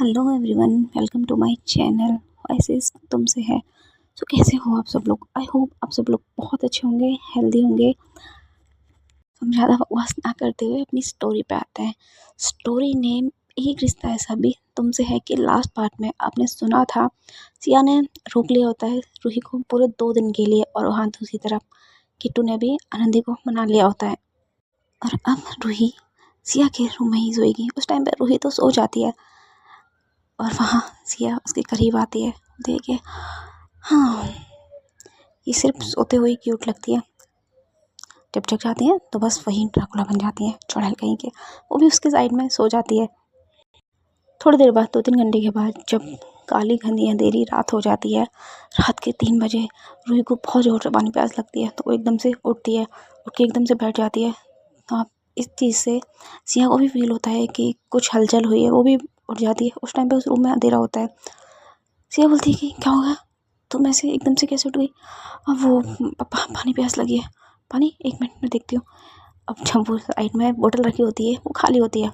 Hello everyone, welcome to my channel. Voices तुमसे है। सो कैसे हो आप सब लोग? आई होप आप सब लोग बहुत अच्छे होंगे, हेल्दी होंगे। हम ज़्यादा बकवास ना करते हुए अपनी स्टोरी पे आते हैं। स्टोरी नेम एक रिश्ता ऐसा भी तुमसे है कि लास्ट पार्ट में आपने सुना था सिया ने रोक लिया होता है रूही को पूरे 2 दिन के लिए, और वहाँ दूसरी तरफ किट्टू ने भी आनंदी को मना लिया होता है। और अब रूही सिया के रूम में ही सोएगी। उस टाइम पर रूही तो सो जाती है और वहाँ सिया उसके करीब आती है। देखिए, हाँ, ये सिर्फ सोते हुए क्यूट लगती है। जब जग जाती है तो बस वही ड्राकुला बन जाती है, चुड़ैल कहीं के। वो भी उसके साइड में सो जाती है। थोड़ी देर बाद 2-3 घंटे के बाद जब काली घनी अंधेरी रात हो जाती है, रात के 3 बजे रूही को बहुत ज़ोर से पानी प्यास लगती है। तो वो एकदम से उठती है, उठ के एकदम से बैठ जाती है। तो आप इस चीज़ से सिया को भी फील होता है कि कुछ हलचल हुई है। वो भी उठ जाती है। उस टाइम पे उस रूम में अंधेरा होता है। सिया बोलती है कि क्या हो गया, तुम ऐसे एकदम से कैसे उठ गई? अब वो पानी प्यास लगी है। पानी, 1 मिनट में देखती हूँ। अब जब वो साइड में बोतल रखी होती है वो खाली होती है।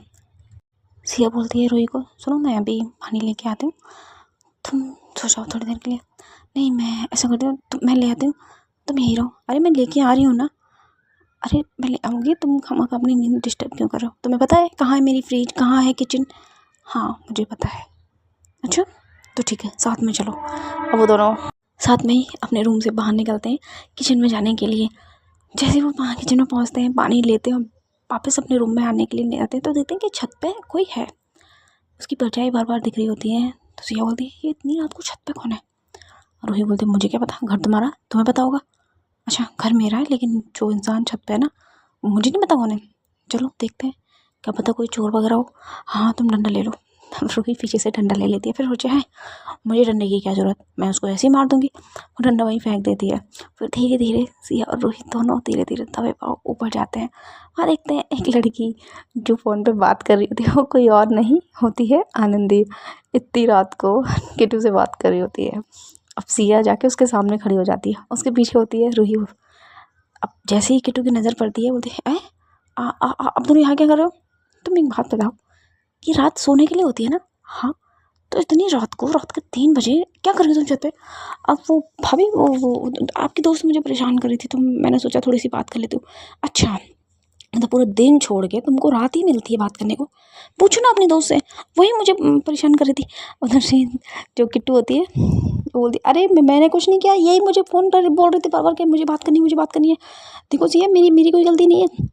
सिया बोलती है रूही को, सुनो मैं अभी पानी लेके आती हूँ, तुम सो जाओ थोड़ी देर के लिए। नहीं, मैं ऐसा करती हूँ, मैं ले आती हूँ, तुम यहीं रहो। अरे मैं लेके आ रही हूँ ना। अरे मैं ले आऊँगी, तुम खामखा अपनी नींद डिस्टर्ब क्यों कर रहे हो? तुम्हें पता है कहाँ है मेरी फ्रिज, कहाँ है किचन? हाँ मुझे पता है। अच्छा तो ठीक है, साथ में चलो। अब वो दोनों साथ में ही अपने रूम से बाहर निकलते हैं किचन में जाने के लिए। जैसे वो वहाँ किचन में पहुँचते हैं, पानी लेते हैं, वापस अपने रूम में आने के लिए नहीं आते हैं, तो देखते हैं कि छत पे कोई है। उसकी परछाई बार बार दिख रही होती है। तो सिया बोलती है, ये इतनी रात को छत पे कौन है? और वही बोलते, मुझे क्या पता, घर तुम्हारा, तुम्हें पता होगा। अच्छा घर मेरा है, लेकिन जो इंसान छत पे है ना, वो मुझे नहीं पता कौन है। चलो देखते हैं, क्या पता कोई चोर वगैरह हो। हाँ तुम डंडा ले लो। रूही पीछे से डंडा ले लेती है। फिर सोचे, है मुझे डंडे की क्या ज़रूरत, मैं उसको ऐसे ही मार दूंगी। वो डंडा वहीं फेंक देती है। फिर धीरे धीरे सिया और रूही दोनों धीरे धीरे तवे पर ऊपर जाते हैं। वहाँ देखते हैं एक लड़की जो फ़ोन पे बात कर रही होती है, वो कोई और नहीं होती है, आनंदी। इतनी रात को किट्टू से बात कर रही होती है। अब सिया जाके उसके सामने खड़ी हो जाती है, उसके पीछे होती है रूही। अब जैसे ही किट्टू की नज़र पड़ती है, बोलती है, अब तुम यहाँ क्या कर रहे हो? तुम एक बात बताओ, ये रात सोने के लिए होती है ना? हाँ, तो इतनी रात को, रात के 3 बजे क्या कर रही हो तुम छत पे? अब वो भाभी, वो आपकी दोस्त मुझे परेशान कर रही थी, तो मैंने सोचा थोड़ी सी बात कर लेती हूँ। अच्छा, मतलब पूरा दिन छोड़ के तुमको रात ही मिलती है बात करने को? पूछो ना अपनी दोस्त से, वही मुझे परेशान कर रही थी। उधर से जो किट्टू होती है वो बोलती, अरे मैंने कुछ नहीं किया, यही मुझे फ़ोन पर बोल रही थी बार बार कि मुझे बात करनी है, मुझे बात करनी है। देखो सिया, मेरी मेरी कोई गलती नहीं है।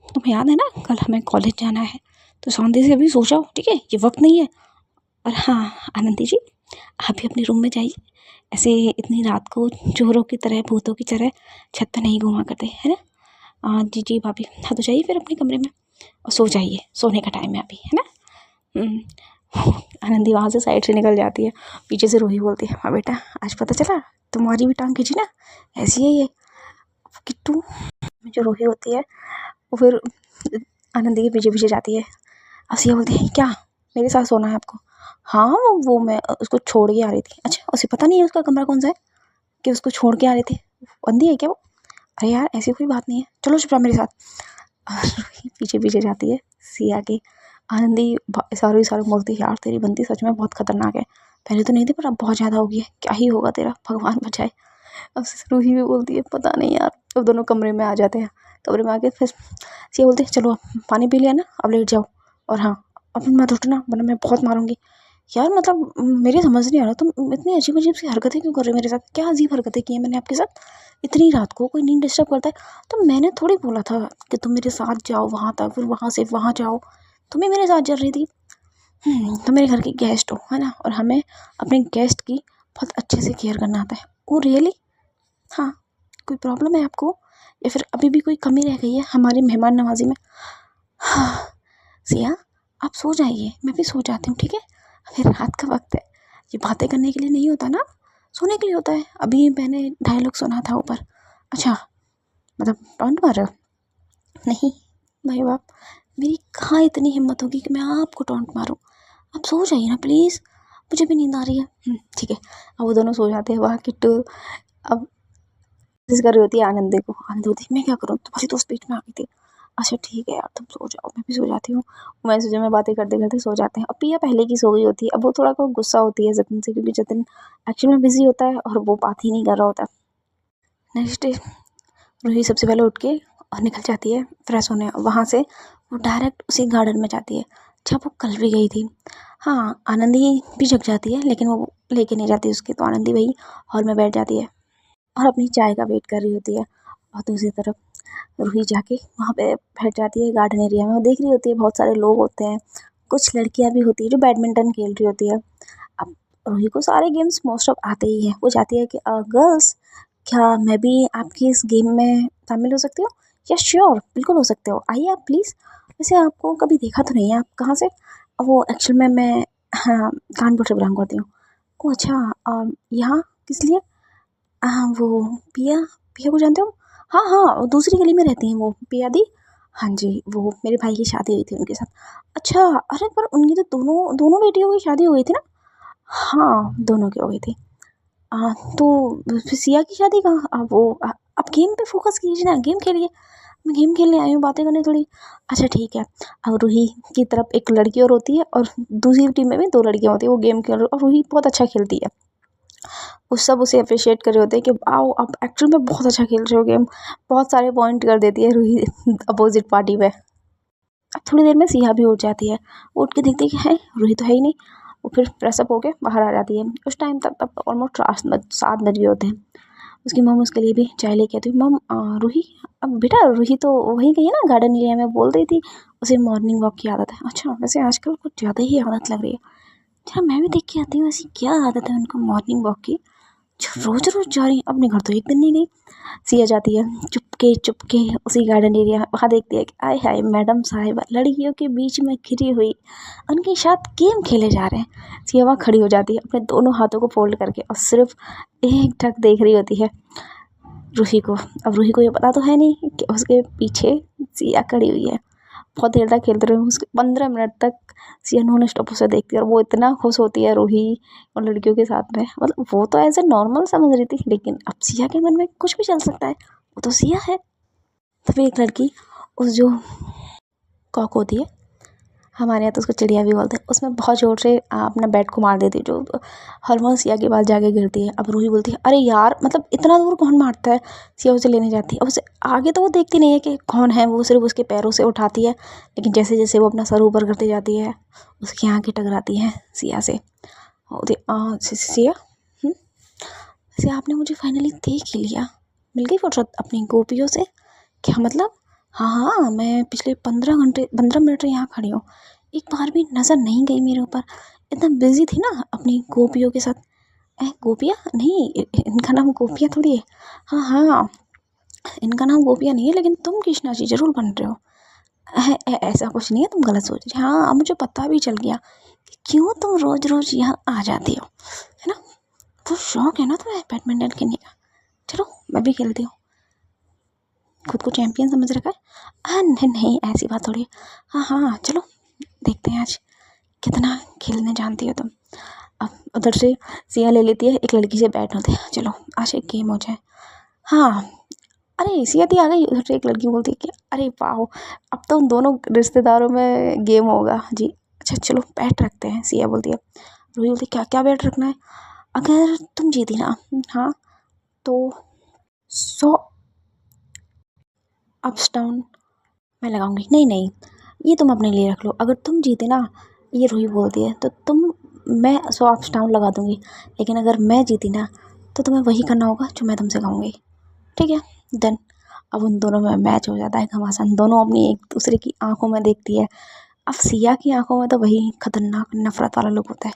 तुम्हें याद है ना कल हमें कॉलेज जाना है, तो शांति से अभी सो जाओ, ठीक है? ये वक्त नहीं है। और हाँ आनंदी जी, आप भी अपने रूम में जाइए। ऐसे इतनी रात को चोरों की तरह, भूतों की तरह छत पे नहीं घूमा करते, है ना? जी जी भाभी, हाँ तो जाइए फिर अपने कमरे में और सो जाइए, सोने का टाइम है अभी, है ना? आनंदी वहाँ से साइड से निकल जाती है। पीछे से रूही बोलती है, हाँ बेटा, आज पता चला तुम्हारी भी टांग खींची ना, ऐसी है ये। किट्टू जो रूही होती है वो फिर आनंदी के पीछे पीछे जाती है। आसिया बोलती है, क्या मेरे साथ सोना है आपको? हाँ वो मैं उसको छोड़ के आ रही थी। अच्छा, उसे पता नहीं है उसका कमरा कौन सा है कि उसको छोड़ के आ रही थी? अंधी है क्या वो? अरे यार ऐसी कोई बात नहीं है, चलो चुप रहा मेरे साथ। और पीछे पीछे जाती है सिया के। आनंदी सारी सारी बोलती है, यार तेरी बनती सच में बहुत खतरनाक है, पहले तो नहीं थी पर अब बहुत ज़्यादा हो गई है, क्या ही होगा तेरा, भगवान बचाए। अब रूही भी बोलती है, पता नहीं यार। अब दोनों कमरे में आ जाते हैं। कमरे में आके फिर सिया बोलती है, चलो पानी पी लिया ना, अब लेट जाओ। और हाँ, अब मत उठना वरना मैं बहुत मारूंगी। यार मतलब मेरे समझ नहीं आ रहा, तुम इतनी अजीब अजीब सी हरकतें क्यों कर रहे हो मेरे साथ? क्या अजीब हरकतें की हैं मैंने आपके साथ? इतनी रात को कोई नींद डिस्टर्ब करता है? तो मैंने थोड़ी बोला था कि तुम मेरे साथ जाओ वहाँ तक, फिर वहाँ से वहाँ जाओ। तुम ही मेरे साथ चल रही थी। तुम मेरे घर के गेस्ट हो, है ना? और हमें अपने गेस्ट की बहुत अच्छे से केयर करना आता है। Oh really? हाँ, कोई प्रॉब्लम है आपको, या फिर अभी भी कोई कमी रह गई है हमारी मेहमान नवाजी में? हाँ सिया, आप सो जाइए, मैं भी सो जाती हूँ, ठीक है? अभी रात का वक्त है, ये बातें करने के लिए नहीं होता ना, सोने के लिए होता है। अभी मैंने डायलॉग सुना था ऊपर। अच्छा, मतलब टॉन्ट मार रहे हो? नहीं भाई बाप, मेरी कहाँ इतनी हिम्मत होगी कि मैं आपको टॉन्ट मारूं? आप सो जाइए ना प्लीज़, मुझे भी नींद आ रही है। ठीक है। अब वो दोनों सो जाते हैं। वहाँ किट्टू अब कोशिश कर रही होती है आनंदी को। आनंदी होती है, मैं क्या करूँ, तुम्हारी दोस्त बीच में आ गई थी। अच्छा ठीक है यार तुम सो जाओ, मैं भी सो जाती हूँ। मैं सोचा मैं बातें करते करते सो जाते हैं। अब पिया पहले की सो गई होती है। अब वो थोड़ा को गुस्सा होती है जतिन से, क्योंकि जतिन एक्चुअल में बिजी होता है और वो बात ही नहीं कर रहा होता। नेक्स्ट डे रूही सबसे पहले उठ के और निकल जाती है फ्रेश होने। वहाँ से वो डायरेक्ट उसी गार्डन में जाती है जहाँ वो कल भी गई थी। हाँ, आनंदी भी जग जाती है लेकिन वो लेके नहीं जाती उसकी, तो आनंदी वही हॉल में बैठ जाती है और अपनी चाय का वेट कर रही होती है। और दूसरी तरफ रूही जाके वहाँ पे बैठ जाती है गार्डन एरिया में। वो देख रही होती है बहुत सारे लोग होते हैं, कुछ लड़कियाँ भी होती है जो बैडमिंटन खेल रही होती है। अब रूही को सारे गेम्स मोस्ट ऑफ आते ही हैं। वो चाहती है कि गर्ल्स, क्या मैं भी आपकी इस गेम में शामिल हो सकती हूँ? यस श्योर, बिल्कुल हो सकते हो, आइए आप प्लीज़। वैसे आपको कभी देखा तो नहीं है, आप कहाँ से? वो एक्चुअल में मैं हाँ कानपुर से बिलोंग करती हूँ। ओह अच्छा, यहाँ किस लिए? वो पिया, पिया को जानते हो? हाँ हाँ, वो दूसरी गली में रहती हैं वो, पिया दी। हाँ जी, वो मेरे भाई की शादी हुई थी उनके साथ। अच्छा, अरे पर उनकी तो दोनों दोनों बेटियों की शादी हो गई थी ना? हाँ, दोनों की हो गई थी। तो फिर सिया की शादी कहाँ? वो आप गेम पे फोकस कीजिए ना, गेम खेलिए। मैं गेम खेलने आई हूँ, बातें करने थोड़ी। अच्छा ठीक है। अब रूही की तरफ एक लड़की और होती है और दूसरी टीम में भी दो लड़कियाँ होती है। वो गेम खेल रही, और रूही बहुत अच्छा खेलती है। वो सब उसे अप्रिशिएट कर रहे होते हैं कि आओ आप एक्चुअल में बहुत अच्छा खेल रहे हो गेम। बहुत सारे पॉइंट कर देती है रूही अपोजिट पार्टी पे। अब थोड़ी देर में सिया भी उठ जाती है। वो उठ के देखती है कि है रूही तो है ही नहीं। वो फिर फ्रेशअप होके बाहर आ जाती है। उस टाइम तक तब ऑलमोस्ट 7 बज गए होते हैं। उसकी मम उसके लिए भी चाय लेके आती है। मम रूही, अब बेटा रूही तो वहीं गई है ना गार्डन एरिया में, बोल रही थी उसे मॉर्निंग वॉक की आदत है। अच्छा वैसे आजकल कुछ ज़्यादा ही आदत लग रही है। अच्छा मैं भी देख के आती हूँ ऐसी क्या आदत है उनको मॉर्निंग वॉक की, जो रोज रोज जा रही है। अपने घर तो एक दिन नहीं गई। सिया जाती है चुपके चुपके उसी गार्डन एरिया, वहाँ देखती है कि आय हाय मैडम साहिबा लड़कियों के बीच में घिरी हुई उनके साथ गेम खेले जा रहे हैं। सिया वहाँ खड़ी हो जाती है अपने दोनों हाथों को फोल्ड करके और सिर्फ एक टक देख रही होती है रूही को। अब रूही को ये पता तो है नहीं कि उसके पीछे सिया खड़ी हुई है। बहुत देर तक खेलते रहे उसके 15 मिनट तक। सिया नॉन स्टॉप उसे देखती है और वो इतना खुश होती है रूही और लड़कियों के साथ में। मतलब वो तो एज ए नॉर्मल समझ रही थी, लेकिन अब सिया के मन में कुछ भी चल सकता है, वो तो सिया है। तभी एक लड़की उस जो कॉक होती है, हमारे यहाँ तो उसको चिड़िया भी बोलते हैं, उसमें बहुत ज़ोर से अपना बैट को मार देती है, जो हरमोन सिया के पास जाके गिरती है। अब रूही बोलती है अरे यार मतलब इतना दूर कौन मारता है। सिया उसे लेने जाती है। अब उसे आगे तो वो देखती नहीं है कि कौन है, वो सिर्फ उसके पैरों से उठाती है। लेकिन जैसे जैसे वो अपना सर ऊपर करती जाती है उसकी आँखें टकराती हैं सिया से। सिया, वैसे आपने मुझे फाइनली देख ही लिया, मिल गई फुर्सत अपनी गोपियों से? क्या मतलब? हाँ हाँ, मैं पिछले 15 मिनट से यहाँ खड़ी हूँ, एक बार भी नज़र नहीं गई मेरे ऊपर। इतना बिजी थी ना अपनी गोपियों के साथ। गोपियाँ नहीं, इनका नाम गोपियाँ थोड़ी है। हाँ हाँ, इनका नाम गोपियाँ नहीं है, लेकिन तुम कृष्णा जी जरूर बन रहे हो। ऐसा कुछ नहीं है, तुम गलत सोच रही। हाँ अब मुझे पता भी चल गया कि क्यों तुम रोज रोज यहाँ आ जाती हो, है ना? वो शौक है ना तुम्हें बैडमिंटन खेलने का। चलो मैं भी खेलती हूँ, खुद को चैंपियन समझ रखा है। नहीं नहीं ऐसी बात थोड़ी है। हाँ हाँ चलो देखते हैं आज कितना खेलने जानती हो तुम। अब उधर से सिया ले लेती है एक लड़की से बैट होते हैं, चलो आज एक गेम हो जाए। हाँ, अरे सिया दी आ गई। उधर से एक लड़की बोलती है कि अरे वाह, अब तो उन दोनों रिश्तेदारों में गेम होगा जी। अच्छा चलो बैट रखते हैं, सिया बोलती है। रूही बोलती क्या क्या बैट रखना है? अगर तुम जीती ना, हाँ, तो 100 अप्स डाउन मैं लगाऊंगी। नहीं नहीं, ये तुम अपने लिए रख लो। अगर तुम जीते ना, ये रूही बोलती है, तो मैं 100 अप्स डाउन लगा दूंगी। लेकिन अगर मैं जीती ना, तो तुम्हें वही करना होगा जो मैं तुमसे कहूँगी, ठीक है? डन। अब उन दोनों में मैच हो जाता है घमासान। दोनों अपनी एक दूसरे की आंखों में देखती है। अब सिया की आंखों में तो वही खतरनाक नफरत वाला लुक होता है,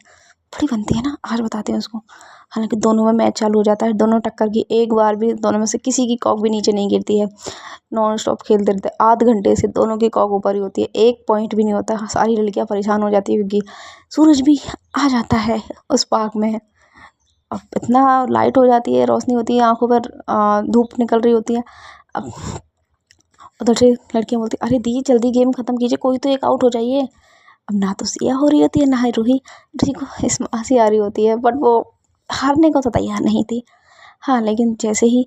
बड़ी बनती है ना, आज बताते हैं उसको। हालांकि दोनों में मैच चालू हो जाता है, दोनों टक्कर की, एक बार भी दोनों में से किसी की कॉक भी नीचे नहीं गिरती है। नॉन स्टॉप खेलते रहते हैं, आध घंटे से दोनों की कॉक ऊपर ही होती है, एक पॉइंट भी नहीं होता। सारी लड़कियां परेशान हो जाती है क्योंकि सूरज भी आ जाता है उस पार्क में। अब इतना लाइट हो जाती है, रोशनी होती है आंखों पर, धूप निकल रही होती है। अब उधर से लड़कियां बोलती अरे दी जल्दी गेम खत्म कीजिए, कोई तो एक आउट हो जाइए। अब ना तो सिया हो रही होती है ना ही रूही। रूही को इस हंसी आ रही होती है, बट वो हारने को तो तैयार नहीं थी। हाँ लेकिन जैसे ही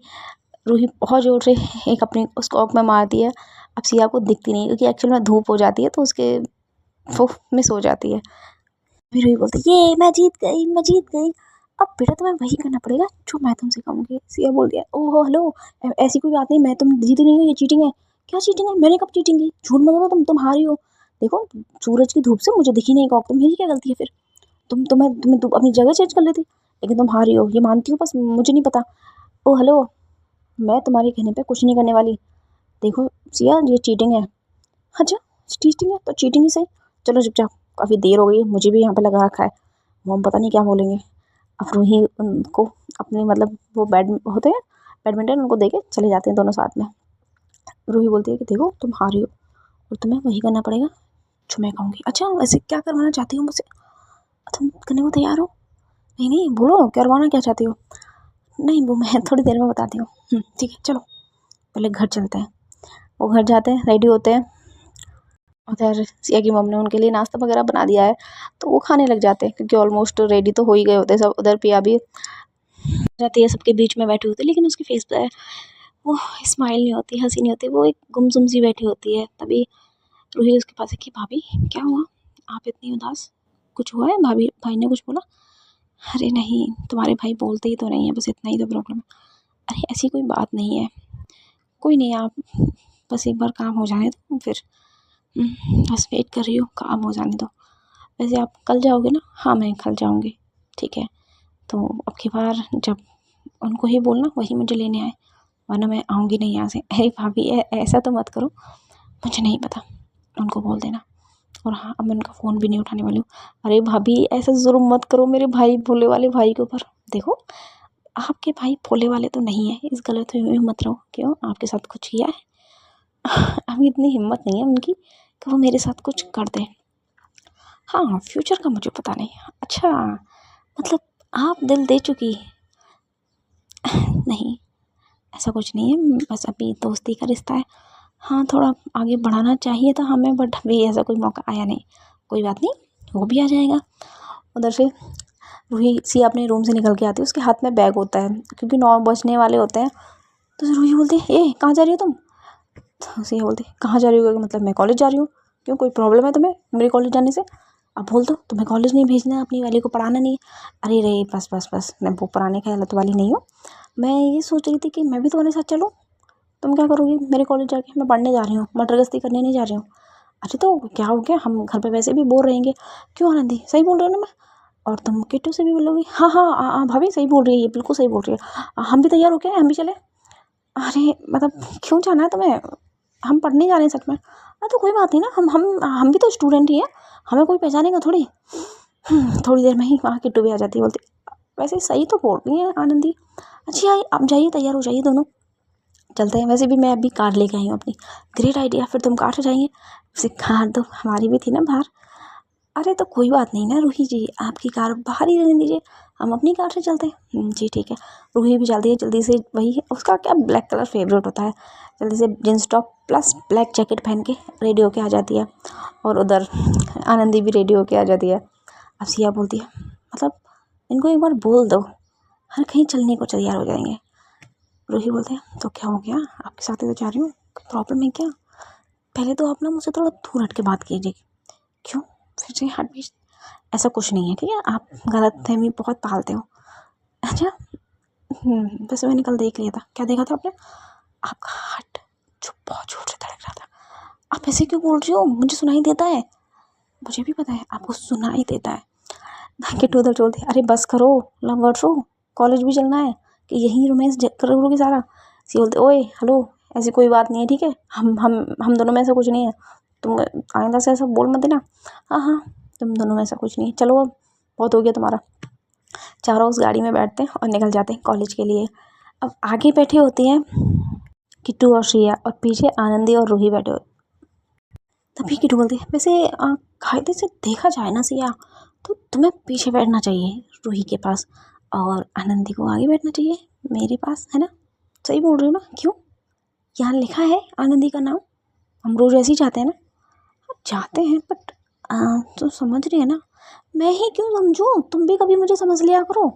रूही बहुत जोर से एक अपनी उस कॉक में मारती है, अब सिया को दिखती नहीं क्योंकि एक्चुअल में धूप हो जाती है तो उसके वो मिस हो जाती है। फिर वही बोलती ये मैं जीत गई, मैं जीत गई। अब बेटा तुम्हें वही करना पड़ेगा जो मैं तुमसे कहूँगी। सिया बोल दिया ओह हेलो, ऐसी कोई बात नहीं, मैं तुम जीती नहीं हो, ये चीटिंग है। क्या चीटिंग है, मैंने कब चीटिंग की, झूठ मत बोलो, तुम हारी हो। देखो सूरज की धूप से मुझे दिखी नहीं कॉक, तो मेरी क्या गलती है फिर, तुम अपनी जगह चेंज कर लेती, लेकिन तुम हारी हो ये मानती हो, बस मुझे नहीं पता। ओ हेलो, मैं तुम्हारे कहने पे कुछ नहीं करने वाली। देखो सिया ये चीटिंग है। अच्छा चीटिंग है तो चीटिंग ही सही, चलो चुपचाप, काफ़ी देर हो गई है, मुझे भी यहाँ पे लगा रखा है, वो हम पता नहीं क्या बोलेंगे। अब रूही उनको अपने मतलब वो होते हैं बैडमिंटन, उनको दे के चले जाते हैं दोनों साथ में। रूही बोलती है कि देखो तुम हारी हो और तुम्हें वही करना पड़ेगा जो मैं कहूँगी। अच्छा वैसे क्या करवाना चाहती हो मुझसे, तुम करने को तैयार हो? नहीं नहीं बोलो करवाना क्या चाहती हो। नहीं वो मैं थोड़ी देर में बताती हूँ। ठीक है चलो पहले घर चलते हैं। वो घर जाते हैं, रेडी होते हैं, उधर सिया की मम्मी ने उनके लिए नाश्ता वगैरह बना दिया है तो वो खाने लग जाते हैं क्योंकि ऑलमोस्ट रेडी तो हो ही गए होते हैं सब। उधर पिया भी रहती है सबके बीच में बैठी होती है, लेकिन उसके फेस पे वो स्माइल नहीं होती, हंसी नहीं होती, वो एक गुमसुम सी बैठी होती है। तभी रूही उसके पास है कि भाभी क्या हुआ, आप इतनी उदास, कुछ हुआ है, भाभी भाई ने कुछ बोला? अरे नहीं तुम्हारे भाई बोलते ही तो नहीं है, बस इतना ही तो प्रॉब्लम है। अरे ऐसी कोई बात नहीं है, कोई नहीं, आप बस एक बार काम हो जाने दो फिर। बस वेट कर रही हूँ, काम हो जाने दो। वैसे आप कल जाओगे ना? हाँ मैं कल जाऊँगी। ठीक है तो अब की बार जब उनको ही बोलना वही मुझे लेने आए, वरना मैं आऊँगी नहीं यहाँ से। अरे भाभी ऐसा तो मत करो, मुझे नहीं पता, उनको बोल देना। और हाँ अब मैं उनका फ़ोन भी नहीं उठाने वाली हूँ। अरे भाभी ऐसा जुल्म मत करो मेरे भाई, भोले वाले भाई के ऊपर। देखो आपके भाई भोले वाले तो नहीं है, इस गलतफहमी में मत रहो। क्यों, आपके साथ कुछ किया है? अभी इतनी हिम्मत नहीं है उनकी कि वो मेरे साथ कुछ कर दें। हाँ फ्यूचर का मुझे पता नहीं। अच्छा मतलब आप दिल दे चुकी? नहीं ऐसा कुछ नहीं है, बस अभी दोस्ती का रिश्ता है। हाँ थोड़ा आगे बढ़ाना चाहिए था हमें, बट अभी ऐसा कोई मौका आया नहीं। कोई बात नहीं, वो भी आ जाएगा। उधर से रूही सी अपने रूम से निकल के आती है, उसके हाथ में बैग होता है क्योंकि 9 बजने वाले होते हैं। तो रूही बोलती है ए कहाँ जा रही हो तुम? तो सी बोलती कहाँ जा रही हो, मतलब मैं कॉलेज जा रही हूँ। क्यों कोई प्रॉब्लम है तुम्हें मेरे कॉलेज जाने से? अब बोल दो तुम्हें कॉलेज नहीं भेजना है, अपनी वाली को पढ़ाना नहीं है। अरे रे बस बस बस, मैं वो पढ़ाने का हालत वाली नहीं हूँ। मैं ये सोच रही थी कि मैं भी तुम्हारे साथ चलूँ। तुम क्या करोगी मेरे कॉलेज जाके? मैं पढ़ने जा रही हूँ, मटर गश्ती करने नहीं जा रही हूँ। अरे तो क्या हो गया, हम घर पे वैसे भी बोर रहेंगे। क्यों आनंदी सही बोल रही हो ना मैं? और तुम किट्टू से भी बोलोगी? हाँ हाँ हाँ भाभी सही बोल रही है, ये बिल्कुल सही बोल रही है। हम भी तैयार हो गए, हम भी चले। अरे मतलब क्यों जाना है तुम्हें, हम पढ़ने जा रहे हैं सच में। हाँ तो कोई बात नहीं ना, हम भी तो स्टूडेंट ही हैं, हमें कोई पहचानेगा थोड़ी। थोड़ी देर में ही वहाँ किट्टू भी आ जाती है, बोलती वैसे सही तो बोल रही है आनंदी। अच्छा आप जाइए, तैयार हो जाइए दोनों, चलते हैं। वैसे भी मैं अभी कार लेके आई हूँ अपनी। ग्रेट आइडिया, फिर तुम कार से जाएंगे। वैसे कार तो हमारी भी थी ना बाहर। अरे तो कोई बात नहीं ना रूही जी, आपकी कार बाहर ही रहने दीजिए, हम अपनी कार से चलते हैं। जी ठीक है। रूही भी चलती है जल्दी से, वही उसका क्या ब्लैक कलर फेवरेट होता है। जल्दी से jeans top plus black jacket पहन के रेडी होके आ जाती है, और उधर आनंदी भी रेडी होके आ जाती है। अब सिया बोलती है मतलब इनको एक बार बोल दो, हर कहीं चलने को तैयार हो जाएंगे। रूही बोलते हैं तो क्या हो गया, आपके साथ ही तो जा रही हूँ, प्रॉब्लम है क्या? पहले तो आप ना मुझसे थोड़ा दूर हट के बात कीजिए। क्यों, फिर से हट भी? ऐसा कुछ नहीं है ठीक है, आप गलतफहमी बहुत पालते हो। अच्छा वैसे मैंने कल देख लिया था। क्या देखा था आपने? आपका हार्ट जो बहुत जोर से धड़क रहा था। आप ऐसे क्यों बोल रही हो, मुझे सुनाई देता है। मुझे भी पता है आपको सुनाई देता है। किट्टू उधर चलते अरे बस करो, लव वर्ड्स हो, कॉलेज भी चलना है कि यही रोमांस करोगे सारा? सी बोलते ओए हेलो, ऐसी कोई बात नहीं है ठीक है, हम दोनों में ऐसा कुछ नहीं है, तुम आइंदा से ऐसा बोल मत देना। हाँ हाँ तुम दोनों में ऐसा कुछ नहीं है, चलो अब बहुत हो गया तुम्हारा। चारों उस गाड़ी में बैठते हैं और निकल जाते हैं कॉलेज के लिए। अब आगे बैठी होती हैं किट्टू और श्रेया, और पीछे आनंदी और रूही बैठे होते। तभी किट्टू बोलती है वैसे कायदे से देखा जाए ना सिया, तो तुम्हें पीछे बैठना चाहिए रूही के पास, और आनंदी को आगे बैठना चाहिए मेरे पास, है ना? सही बोल रही हूँ ना? क्यों, यहाँ लिखा है आनंदी का नाम, हम रोज ऐसे ही जाते हैं ना? जाते हैं बट तो समझ रही है ना, मैं ही क्यों समझूँ, तुम भी कभी मुझे समझ लिया करो।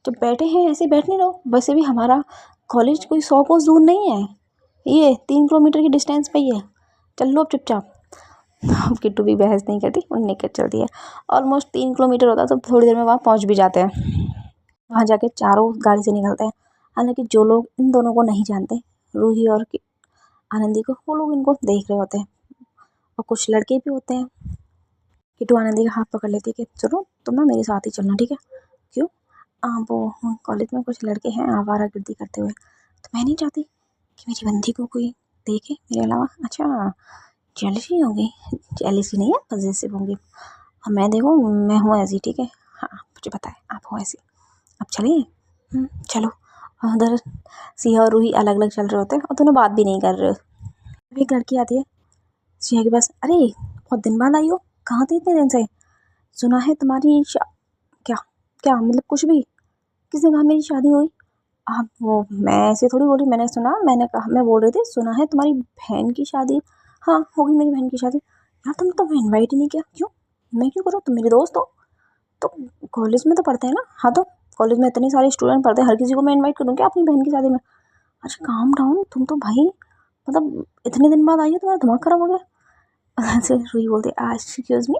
जब बैठे हैं ऐसे बैठने रहो। वैसे भी हमारा कॉलेज कोई 100 कोस दूर नहीं है, ये 3 किलोमीटर की डिस्टेंस पे ही है। चल लो अब चुपचाप। अब किट्टू भी बहस नहीं करती, वो निकल चलती है। ऑलमोस्ट 3 किलोमीटर होता है तो थोड़ी देर में वहाँ पहुँच भी जाते हैं। वहाँ जाके चारों गाड़ी से निकलते हैं। हालांकि जो लोग इन दोनों को नहीं जानते, रूही और आनंदी को, वो लोग इनको देख रहे होते हैं। और कुछ लड़के भी होते हैं। किट्टू आनंदी का हाथ पकड़ लेती है कि सुनो तुम ना मेरे साथ ही चलना, ठीक है। क्यों? वो कॉलेज में कुछ लड़के हैं आवारागर्दी करते हुए, तो मैं नहीं चाहती कि मेरी बंदी को कोई देखे मेरे अलावा। अच्छा, जेलसी होगी? जेलसी नहीं है, पॉजेसिव होंगी। और मैं देखो, मैं हूँ ऐसी, ठीक है। हाँ मुझे पता है आप हो ऐसी। अब चलिए। चलो। और उधर सिया और रूही अलग अलग चल रहे होते हैं और दोनों बात भी नहीं कर रहे। अभी एक लड़की आती है सिया के पास। अरे बहुत दिन बाद आई हो, कहाँ थी इतने दिन से? सुना है तुम्हारी क्या? क्या मतलब कुछ भी? किसने कहा मेरी शादी हुई? आप वो, मैं ऐसे थोड़ी बोली, मैंने सुना, मैंने कहा, मैं बोल रही थी सुना है तुम्हारी बहन की शादी। हाँ होगी मेरी बहन की शादी। यार तुम तो इनवाइट ही नहीं किया, क्यों? मैं क्यों करूँ, तुम मेरी दोस्त हो। तो कॉलेज में तो पढ़ते हैं ना। हाँ तो कॉलेज में इतने सारे स्टूडेंट पढ़ते हैं, हर किसी को मैं इनवाइट करूँ क्या अपनी बहन की शादी में? अच्छा काम डाउन, तुम तो भाई मतलब इतने दिन बाद आई हो, तुम्हारा दिमाग खराब हो गया। ऐसे रूही बोलती है एक्सक्यूज़ मी,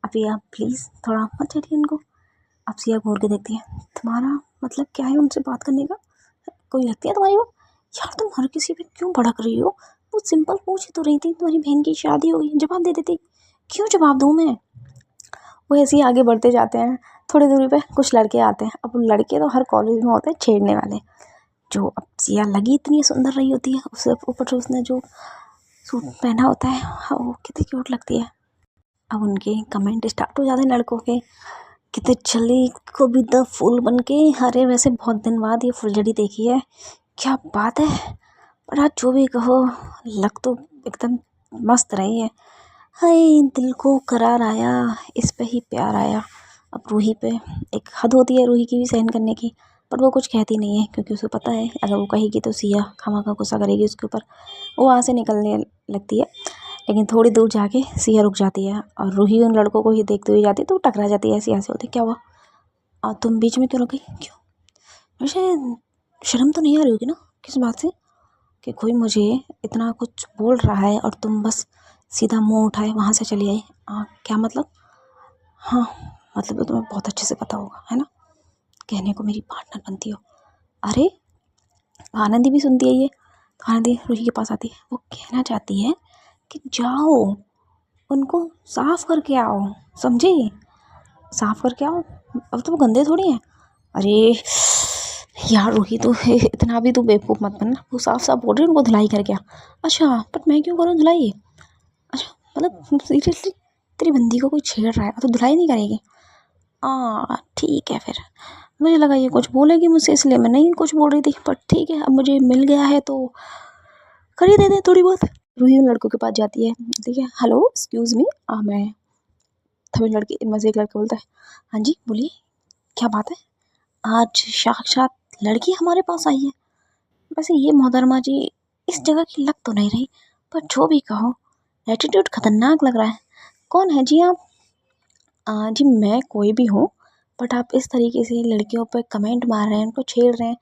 अभी आप प्लीज़ थोड़ा मत चलिए इनको। अब सिया घूर के देखती है, तुम्हारा मतलब क्या है उनसे बात करने का? कोई लगती है तुम्हारी वो? यार तुम हर किसी पे क्यों भड़क रही हो? वो सिंपल पूछ ही तो रही थी तुम्हारी बहन की शादी हो गई, जवाब दे देती। क्यों जवाब दूँ मैं? वो ऐसे ही आगे बढ़ते जाते हैं। थोड़ी दूरी पे कुछ लड़के आते हैं। अब लड़के तो हर कॉलेज में होते हैं छेड़ने वाले। जो अब सिया लगी इतनी सुंदर रही होती है, उससे ऊपर से उसने जो सूट पहना होता है, हाँ, वो कितनी क्यूट लगती है। अब उनके कमेंट स्टार्ट हो जाते हैं लड़कों के, कितने चली को भी द फूल बन के। अरे वैसे बहुत दिन बाद ये फुलझड़ी देखी है, क्या बात है। पर आज जो भी कहो, लग तो एकदम मस्त रही है। हाय दिल को करार आया, इस पे ही प्यार आया। अब रूही पे एक हद होती है रूही की भी सहन करने की, पर वो कुछ कहती नहीं है क्योंकि उसे पता है अगर वो कहेगी तो सिया खामखा गुस्सा करेगी उसके ऊपर। वो वहाँ से निकलने लगती है, लेकिन थोड़ी दूर जाके सिया रुक जाती है और रूही उन लड़कों को ही देखते हुए जाती है तो वो टकरा जाती है सिया से। होती क्या हुआ? और तुम बीच में क्यों रुक गई? क्यों? वैसे शर्म तो नहीं आ रही होगी ना किस बात से कि कोई मुझे इतना कुछ बोल रहा है और तुम बस सीधा मुंह उठाए वहाँ से चली आई? क्या मतलब? हाँ मतलब तो तुम्हें बहुत अच्छे से पता होगा, है ना? कहने को मेरी पार्टनर बनती हो। अरे आनंदी भी सुनती है ये। तो आनंदी रूही के पास आती है। वो कहना चाहती है कि जाओ उनको साफ करके आओ, समझी? साफ करके आओ, अब तो वो गंदे थोड़ी हैं। अरे यार रूही तो इतना भी तो बेवकूफ़ मत बनना, वो साफ साफ बोल रही है उनको धुलाई करके आ। अच्छा बट मैं क्यों करूँ धुलाई? अच्छा मतलब सीरियसली तेरी बंदी को कोई छेड़ रहा है तो धुलाई नहीं करेगी? ठीक है फिर। मुझे लगा ये कुछ बोलेगी मुझसे, इसलिए मैं नहीं कुछ बोल रही थी, पर ठीक है अब मुझे मिल गया है तो कर ही देते थोड़ी बहुत। रूही उन लड़कों के पास जाती है, ठीक है। हेलो एक्सक्यूज़ मी, मैं तभी लड़की इनमें से एक लड़का बोलता है हाँ जी बोलिए क्या बात है? आज साक्षात लड़की हमारे पास आई है। वैसे ये मोहतरमा जी इस जगह की लग तो नहीं रही, पर जो भी कहो एटीट्यूड खतरनाक लग रहा है। कौन है जी आप? जी मैं कोई भी हूँ, बट आप इस तरीके से लड़कियों पर कमेंट मार रहे हैं, उनको छेड़ रहे हैं,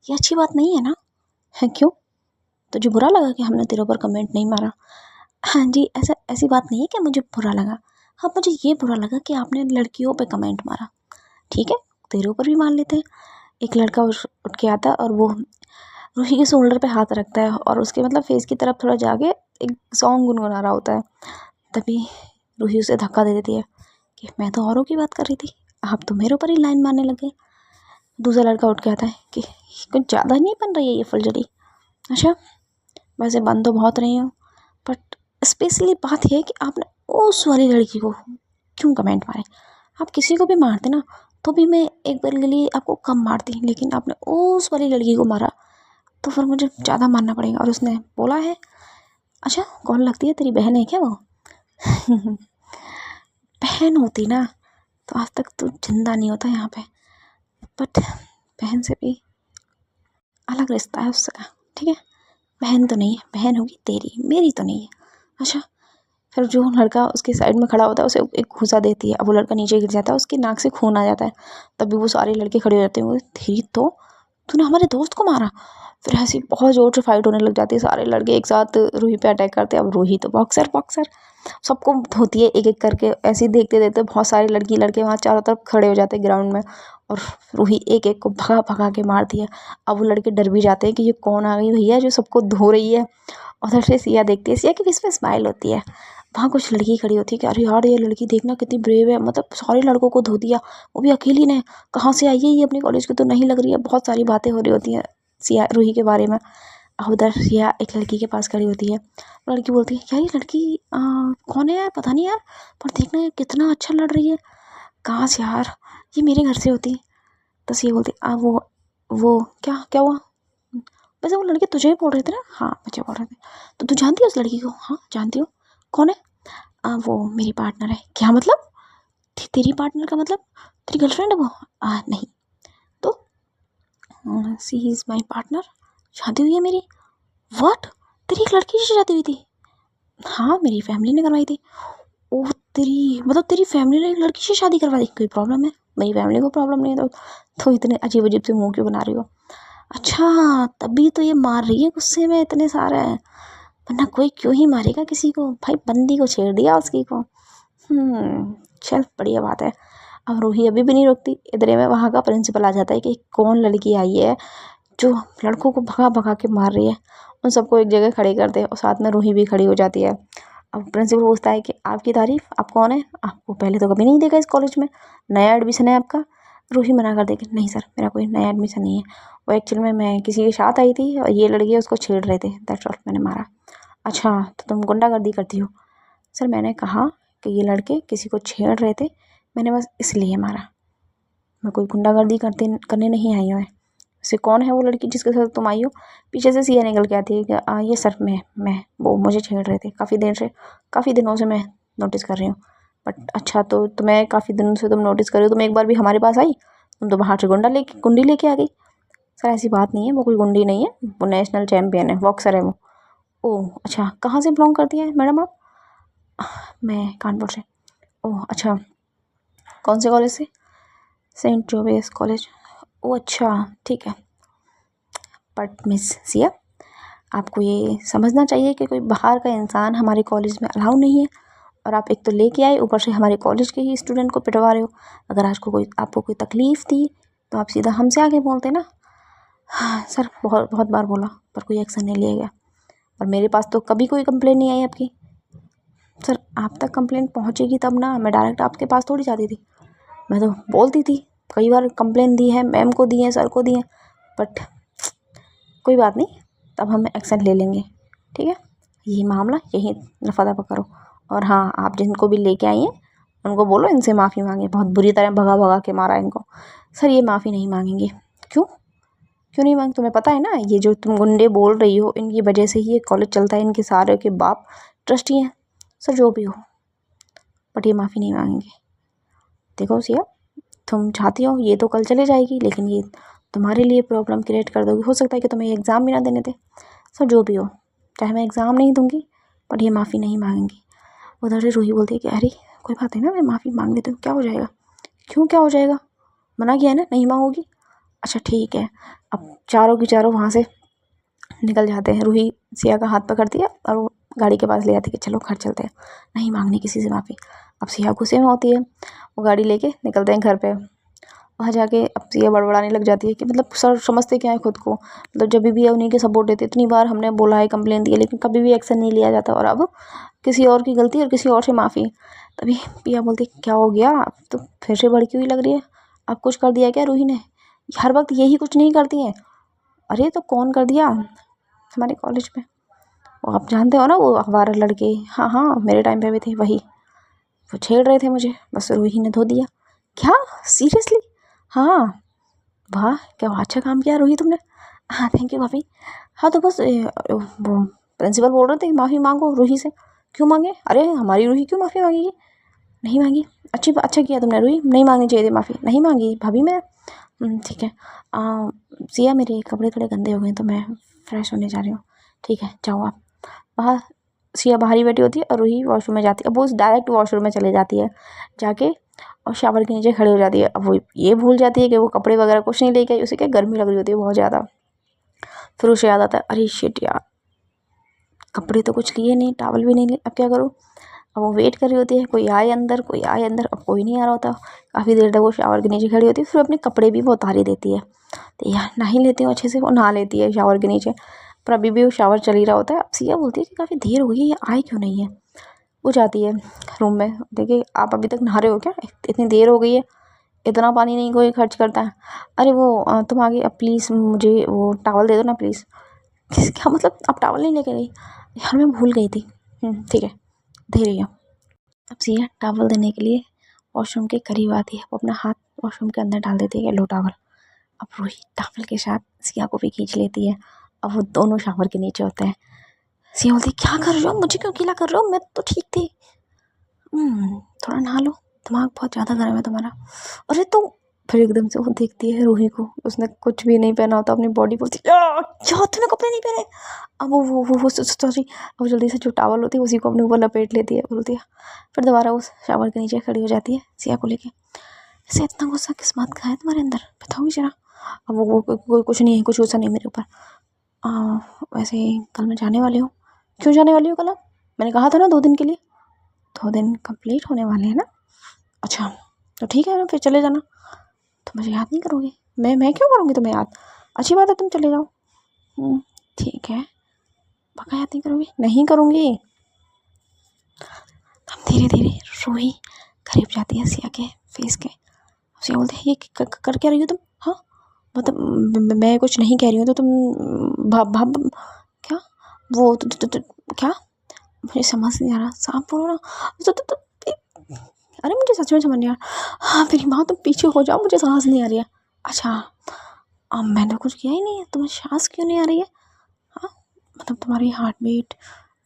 ये अच्छी बात नहीं है ना? है क्यों? तुझे बुरा लगा कि हमने तेरे ऊपर कमेंट नहीं मारा? हाँ जी ऐसा ऐसी बात नहीं है कि मुझे बुरा लगा। हाँ मुझे ये बुरा लगा कि आपने लड़कियों पे कमेंट मारा। ठीक है तेरे ऊपर भी मान लेते हैं। एक लड़का उठ के आता है और वो रूही के शोल्डर पे हाथ रखता है और उसके मतलब फेस की तरफ थोड़ा जाके एक सॉन्ग गुनगुना रहा होता है। तभी रूही उसे धक्का दे देती है कि मैं तो औरों की बात कर रही थी, आप तो मेरे ऊपर ही लाइन मारने लगे। दूसरा लड़का उठ के आता है कि कुछ ज़्यादा नहीं बन रही है ये फुलझड़ी? अच्छा वैसे बन तो बहुत रही हूँ, बट स्पेशली बात यह है कि आपने उस वाली लड़की को क्यों कमेंट मारे? आप किसी को भी मारते ना तो भी मैं एक बार के लिए आपको कम मारती, लेकिन आपने उस वाली लड़की को मारा तो फिर मुझे ज़्यादा मारना पड़ेगा। और उसने बोला है अच्छा कौन लगती है तेरी बहन है क्या वो? बहन होती ना तो आज तक तू जिंदा नहीं होता यहाँ पे, बट बहन से भी अलग रिश्ता है उसका, ठीक है। बहन तो नहीं है, बहन होगी तेरी, मेरी तो नहीं है। अच्छा फिर जो लड़का उसके साइड में खड़ा होता है उसे एक घूसा देती है। अब वो लड़का नीचे गिर जाता है, उसकी नाक से खून आ जाता है। तभी वो सारे लड़के खड़े हो जाते हैं। वो तेरी तो तूने हमारे दोस्त को मारा? फिर ऐसी बहुत ज़ोर से फाइट होने लग जाती है, सारे लड़के एक साथ रूही पे अटैक करते हैं। अब रूही तो बॉक्सर बॉक्सर सबको धोती है एक एक करके। ऐसे ही देखते देखते बहुत सारे लड़की लड़के वहाँ चारों तरफ खड़े हो जाते हैं ग्राउंड में, और रूही एक एक को भगा भगा के मारती है। अब वो लड़के डर भी जाते हैं कि ये कौन आ गई भैया जो सबको धो रही है। उधर से सिया देखती है, सिया की फेस पे स्माइल होती है। वहाँ कुछ लड़की खड़ी होती है कि अरे यार ये लड़की देखना कितनी ब्रेव है, मतलब सारे लड़कों को धो दिया, वो भी अकेली ने। कहाँ से आई है ये, अपनी कॉलेज की तो नहीं लग रही है। बहुत सारी बातें हो रही होती हैं सिया रूही के बारे में। अब उधर सिया एक लड़की के पास खड़ी होती है। लड़की बोलती है यार ये लड़की कौन है यार, पता नहीं यार, पर देखना ये कितना अच्छा लड़ रही है। कहाँ से यार, ये मेरे घर से होती। तो सिया बोलती वो क्या क्या हुआ। वैसे वो लड़के तुझे ही बोल रहे थे ना। हाँ मुझे बोल रहे थे। तो तू जानती है उस लड़की को। हाँ जानती हूँ। कौन है। वो मेरी पार्टनर है। क्या मतलब, तेरी पार्टनर का मतलब तेरी गर्लफ्रेंड है वो। नहीं तो सी इज़ माई पार्टनर, शादी हुई है मेरी। व्हाट, तेरी एक लड़की से शादी हुई थी। हाँ मेरी फैमिली ने करवाई थी। ओह तेरी, मतलब तेरी फैमिली ने एक लड़की से शादी करवा दी, कोई प्रॉब्लम है। मेरी फैमिली को प्रॉब्लम नहीं है तो इतने अजीब अजीब से मुंह क्यों बना रही हो। अच्छा तभी तो ये मार रही है गुस्से में इतने सारे, वरना कोई क्यों ही मारेगा किसी को। भाई बंदी को छेड़ दिया उसकी को। चल बढ़िया बात है। अब रूही अभी भी नहीं रुकती। इधर में वहाँ का प्रिंसिपल आ जाता है कि कौन लड़की आई है जो लड़कों को भगा भगा के मार रही है। उन सबको एक जगह खड़े करते हैं और साथ में रूही भी खड़ी हो जाती है। अब प्रिंसिपल पूछता है कि आपकी तारीफ, आप कौन है, आपको पहले तो कभी नहीं देखा इस कॉलेज में, नया एडमिशन है आपका। रूही मना कर देगी नहीं सर मेरा कोई नया एडमिशन नहीं है, वो एक्चुअल में मैं किसी के साथ आई थी और ये लड़की उसको छेड़ रहे थे, दैट्स ऑल, मैंने मारा। अच्छा तो तुम गुंडागर्दी करती हो। सर मैंने कहा कि ये लड़के किसी को छेड़ रहे थे, मैंने बस इसलिए मारा, मैं कोई गुंडागर्दी करने नहीं आई हूँ। वैसे कौन है वो लड़की जिसके साथ तुम आई हो। पीछे से सिया निकल के आती है कि ये सर मैं वो मुझे छेड़ रहे थे काफ़ी दिनों से मैं नोटिस कर रही हूँ। बट अच्छा तो तुम्हें काफ़ी दिनों से तुम नोटिस कर रही हो, तुम एक बार भी हमारे पास आई, तुम तो बाहर से गुंडी लेके आ गई। सर ऐसी बात नहीं है, वो कोई गुंडी नहीं है, वो नेशनल चैम्पियन है, बॉक्सर है वो। ओह अच्छा, कहाँ से बिलोंग करती हैं मैडम आप। मैं कानपुर से। ओह अच्छा, कौन से कॉलेज से। Saint Joseph college. ओह अच्छा ठीक है। बट मिस सिया आपको ये समझना चाहिए कि कोई बाहर का इंसान हमारे कॉलेज में अलाउ नहीं है, और आप एक तो लेके आए ऊपर से हमारे कॉलेज के ही स्टूडेंट को पिटवा रहे हो। अगर आज को आपको कोई तकलीफ़ थी तो आप सीधा हमसे आके बोलते ना। हाँ सर बहुत बहुत बार बोला पर कोई एक्शन नहीं लिया गया, और मेरे पास तो कभी कोई कंप्लेन नहीं आई आपकी। सर आप तक कंप्लेन पहुंचेगी तब ना, मैं डायरेक्ट आपके पास थोड़ी जाती थी, मैं तो बोलती थी। कई बार कंप्लेन दी है, मैम को दी है, सर को दी है, बट कोई बात नहीं, तब हम एक्शन ले लेंगे। ठीक है, ये मामला यहीं रफा दफा करो। और हाँ आप जिनको भी लेके आई हैं उनको बोलो इनसे माफ़ी मांगे, बहुत बुरी तरह भगा भगा के मारा इनको। सर ये माफ़ी नहीं मांगेंगे। क्यों क्यों नहीं मांग, तुम्हें पता है ना ये जो तुम गुंडे बोल रही हो इनकी वजह से ही ये कॉलेज चलता है, इनके सारे के बाप ट्रस्टी हैं। सर जो भी हो, बट ये माफ़ी नहीं मांगेंगे। देखो सिया तुम चाहती हो ये तो कल चले जाएगी, लेकिन ये तुम्हारे लिए प्रॉब्लम क्रिएट कर दोगी, हो सकता है कि तुम्हें ये एग्ज़ाम भी ना देने दे। सर जो भी हो, चाहे मैं एग्ज़ाम नहीं दूंगी बट ये माफ़ी नहीं मांगेंगी। उधर से रूही बोलती है कि अरे कोई बात नहीं ना, मैं माफ़ी मांग लेती हूँ, क्या हो जाएगा। क्यों क्या हो जाएगा, मना किया है ना, नहीं मांगोगी। अच्छा ठीक है। अब चारों की चारों वहाँ से निकल जाते हैं। रूही सिया का हाथ पकड़ती है और वो गाड़ी के पास ले जाती है कि चलो घर चलते हैं, नहीं मांगनी किसी से माफ़ी। अब सिया गुस्से में होती है, वो गाड़ी लेके निकलते हैं घर पे। वहाँ जाके अब सिया बड़बड़ाने लग जाती है कि मतलब सर समझते क्या है खुद को, मतलब जब भी उन्हीं के सपोर्ट देते, इतनी बार हमने बोला है, कंप्लेन दी है, लेकिन कभी भी एक्शन नहीं लिया जाता, और अब किसी और की गलती और किसी और से माफ़ी। तभी पिया बोलती क्या हो गया, अब तो फिर से भड़की हुई लग रही है, अब कुछ कर दिया क्या रूही ने, हर वक्त यही कुछ नहीं करती हैं। अरे तो कौन कर दिया हमारे कॉलेज में, वो आप जानते हो ना, वो अखबार लड़के, हाँ हाँ मेरे टाइम पे भी थे वही, वो छेड़ रहे थे मुझे, बस रूही ने धो दिया। क्या सीरियसली। हाँ वाह क्या अच्छा काम किया रूही तुमने। हाँ थैंक यू भाभी। हाँ तो बस वो प्रिंसिपल बोल रहे थे माफ़ी मांगो रूही से। क्यों मांगे, अरे हमारी रूही क्यों माफ़ी मांगेगी। नहीं मांगी, अच्छा किया तुमने रूही, नहीं मांगनी चाहिए थी माफ़ी, नहीं मांगी भाभी मैं। ठीक है। सिया मेरे कपड़े थोड़े गंदे हो गए तो मैं फ्रेश होने जा रही हूँ। ठीक है जाओ आप। बाहर सिया बाहर ही बैठी होती है और रूही वॉशरूम में जाती है। अब वो डायरेक्ट वॉशरूम में चले जाती है, जाके और शावर के नीचे खड़ी हो जाती है। अब वो ये भूल जाती है कि वो कपड़े वगैरह कुछ नहीं लेके आई, उसे क्या गर्मी लग रही होती है बहुत ज़्यादा। फिर उसे याद आता है, अरे शिट यार, कपड़े तो कुछ लिए नहीं, टॉवल भी नहीं लिए, अब क्या करूँ। अब वो वेट कर रही होती है, कोई आए अंदर, कोई आए अंदर, अब कोई नहीं आ रहा होता। काफ़ी देर तक वो शावर के नीचे खड़ी होती है, फिर अपने कपड़े भी वो उतार ही देती है। तो यार नहा ही लेती हूँ अच्छे से, वो नहा लेती है शावर के नीचे। पर अभी भी वो शावर चल ही रहा होता है। अब सिया बोलती है कि काफ़ी देर हो गई है, ये आए क्यों नहीं है। वो जाती है रूम में, देखिए आप अभी तक नहा रहे हो क्या, इतनी देर हो गई है, इतना पानी नहीं कोई खर्च करता है। अरे वो तुम आगे, अब प्लीज़ मुझे वो टॉवल दे दो ना प्लीज़। क्या मतलब, आप टॉवल नहीं लेके गई। यार मैं भूल गई थी। ठीक है, दे रही हूँ। अब सिया टॉवल देने के लिए वॉशरूम के करीब आती है, वो अपना हाथ वॉशरूम के अंदर डाल देती है, येलो टॉवल। अब रूही टॉवल के साथ सिया को भी खींच लेती है। अब वो दोनों शावर के नीचे होते हैं। सिया बोलती है, क्या कर रहे हो, मुझे क्यों गीला कर रहे हो, मैं तो ठीक थी। थोड़ा नहा लो, दिमाग बहुत ज़्यादा गर्म है तुम्हारा। अरे तो फिर एकदम से वो देखती है रूही को, उसने कुछ भी नहीं पहना होता अपनी बॉडी। बोलती है, क्या तूने कपड़े नहीं पहने। अब वो सॉरी, अब जल्दी से जो टॉवल होती है उसी को अपने ऊपर लपेट लेती है। बोलती है, फिर दोबारा उस शावर के नीचे खड़ी हो जाती है सिया को लेके। ऐसे इतना गुस्सा किस बात का है तुम्हारे अंदर, बताओगी जरा। अब वो कुछ नहीं है, कुछ गुस्सा नहीं मेरे ऊपर। वैसे कल मैं जाने वाली हूँ। क्यों जाने वाली हूँ कल आप, मैंने कहा था ना 2 दिन के लिए। 2 दिन कंप्लीट होने वाले हैं ना। अच्छा तो ठीक है ना, फिर चले जाना। तो मुझे याद नहीं करोगे। मैं क्यों करूँगी तुम्हें याद, अच्छी बात है तुम चले जाओ। ठीक है, पक्का याद नहीं करोगी। नहीं करूँगी। हम धीरे धीरे रूही करीब जाती है सिया के फेस के। सिया बोलते हैं, ये कर क्या रही हो तुम। हाँ मतलब मैं कुछ नहीं कह रही हूँ तो तुम भाब क्या वो क्या, मुझे समझ नहीं आ रहा, साफ बोलो ना। अरे मुझे सच में समझ नहीं आ रहा। हाँ मेरी माँ, तुम पीछे हो जाओ, मुझे सांस नहीं आ रही है। अच्छा मैंने कुछ किया ही नहीं है, तुम्हें सांस क्यों नहीं आ रही है। हाँ मतलब तुम्हारी हार्ट बीट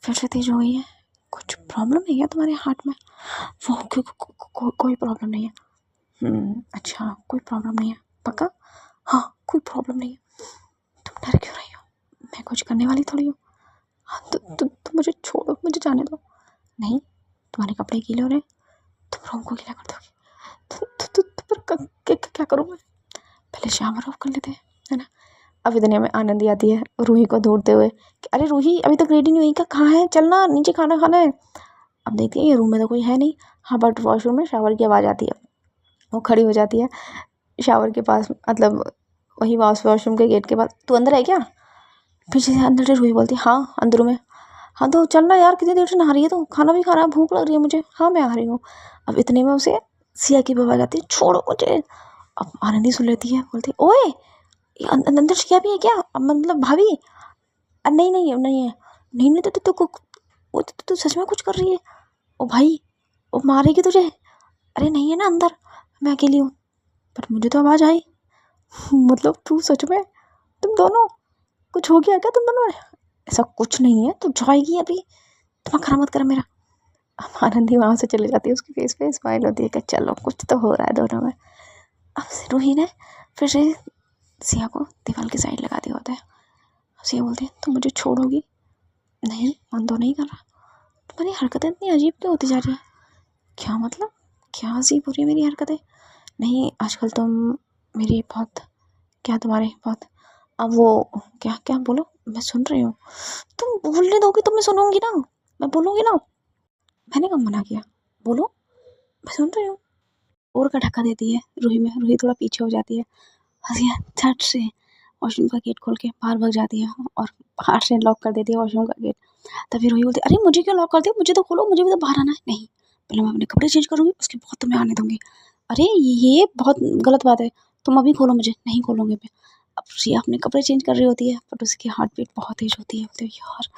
फिर से तेज हो गई है, कुछ प्रॉब्लम है क्या तुम्हारे हार्ट में। वो कोई प्रॉब्लम नहीं है। अच्छा कोई प्रॉब्लम नहीं है, पक्का। हाँ कोई प्रॉब्लम नहीं है। तुम डर क्यों रही हो, मैं कुछ करने वाली थोड़ी हूँ। हाँ तो मुझे छोड़ो, मुझे जाने दो। नहीं, तुम्हारे कपड़े गीले हो रहे, तुम रूम को गीला कर दोगे तो क्या करूँ मैं। पहले शावर ऑफ कर लेते हैं, है ना। अब इतने में आनंदी आती है रूही को ढूंढते हुए कि अरे रूही अभी तक रेडी नहीं हुई क्या, कहाँ है, चलना नीचे खाना खाना है। अब देखती है ये रूम में तो कोई है नहीं। हाँ बट वॉशरूम में शावर की आवाज़ आती है। वो खड़ी हो जाती है शावर के पास, मतलब वही वॉशरूम के गेट के पास। तू अंदर है क्या, पीछे से अंदर से रूही बोलती है, हाँ अंदर में। हाँ तो चलना यार, कितनी देर से नहा रही है, तो खाना भी खा रहा है, भूख लग रही है मुझे। हाँ मैं आ रही हूँ। अब इतने में उसे सिया की बाबा जाती है, छोड़ो मुझे। अब आनंदी सुन लेती है, बोलती है, ओए ये अंदर सिया भी है क्या, मतलब भाभी। नहीं नहीं नहीं है। नहीं नहीं तो सच में कुछ कर रही है। ओ भाई वो मारेगी तुझे। अरे नहीं है ना अंदर, मैं अकेली हूँ। पर मुझे तो आवाज़ आई। मतलब तू सच में, तुम दोनों, कुछ हो गया क्या तुम दोनों में। ऐसा कुछ नहीं है, तू जाएगी अभी, दिमाग खराब मत कर मेरा। अब आनंदी वहाँ से चली जाती है, उसके फेस पे स्माइल होती है कि चलो कुछ तो हो रहा है दोनों में। अब रूही ने फिर से सिया को दीवार की साइड लगा दिया होता है। सिया बोलती है, तुम मुझे छोड़ोगी। नहीं मन तो नहीं कर रहा। तुम्हारी हरकतें इतनी अजीब क्यों होती जा रही है। क्या मतलब, क्या अजीब हो रही है मेरी हरकतें। नहीं आजकल तुम मेरी बहुत, क्या तुम्हारे बहुत, अब वो क्या क्या बोलो, मैं सुन रही हूँ। तुम बोलने दोगी तो मैं सुनूंगी ना, मैं बोलूँगी ना। मैंने कब मना किया, बोलो, मैं सुन रही हूँ। और का ढक्का देती है रूही में। रूही थोड़ा पीछे हो जाती है। हंसिया झट से वॉशरूम का गेट खोल के बाहर भाग जाती है और बाहर से लॉक कर देती है वॉशरूम का गेट। तभी रूही बोलती है, अरे मुझे क्यों लॉक कर दिया, मुझे तो खोलो, मुझे भी तो बाहर आना है। नहीं पहले मैं अपने कपड़े चेंज करूँगी, उसके बाद तुम्हें आने दूँगी। अरे ये बहुत गलत बात है, तुम अभी खोलो मुझे। नहीं खोलूँगी मैं। अब रिया अपने कपड़े चेंज कर रही होती है, बट उसकी हार्ट बीट बहुत तेज होती है। तो यार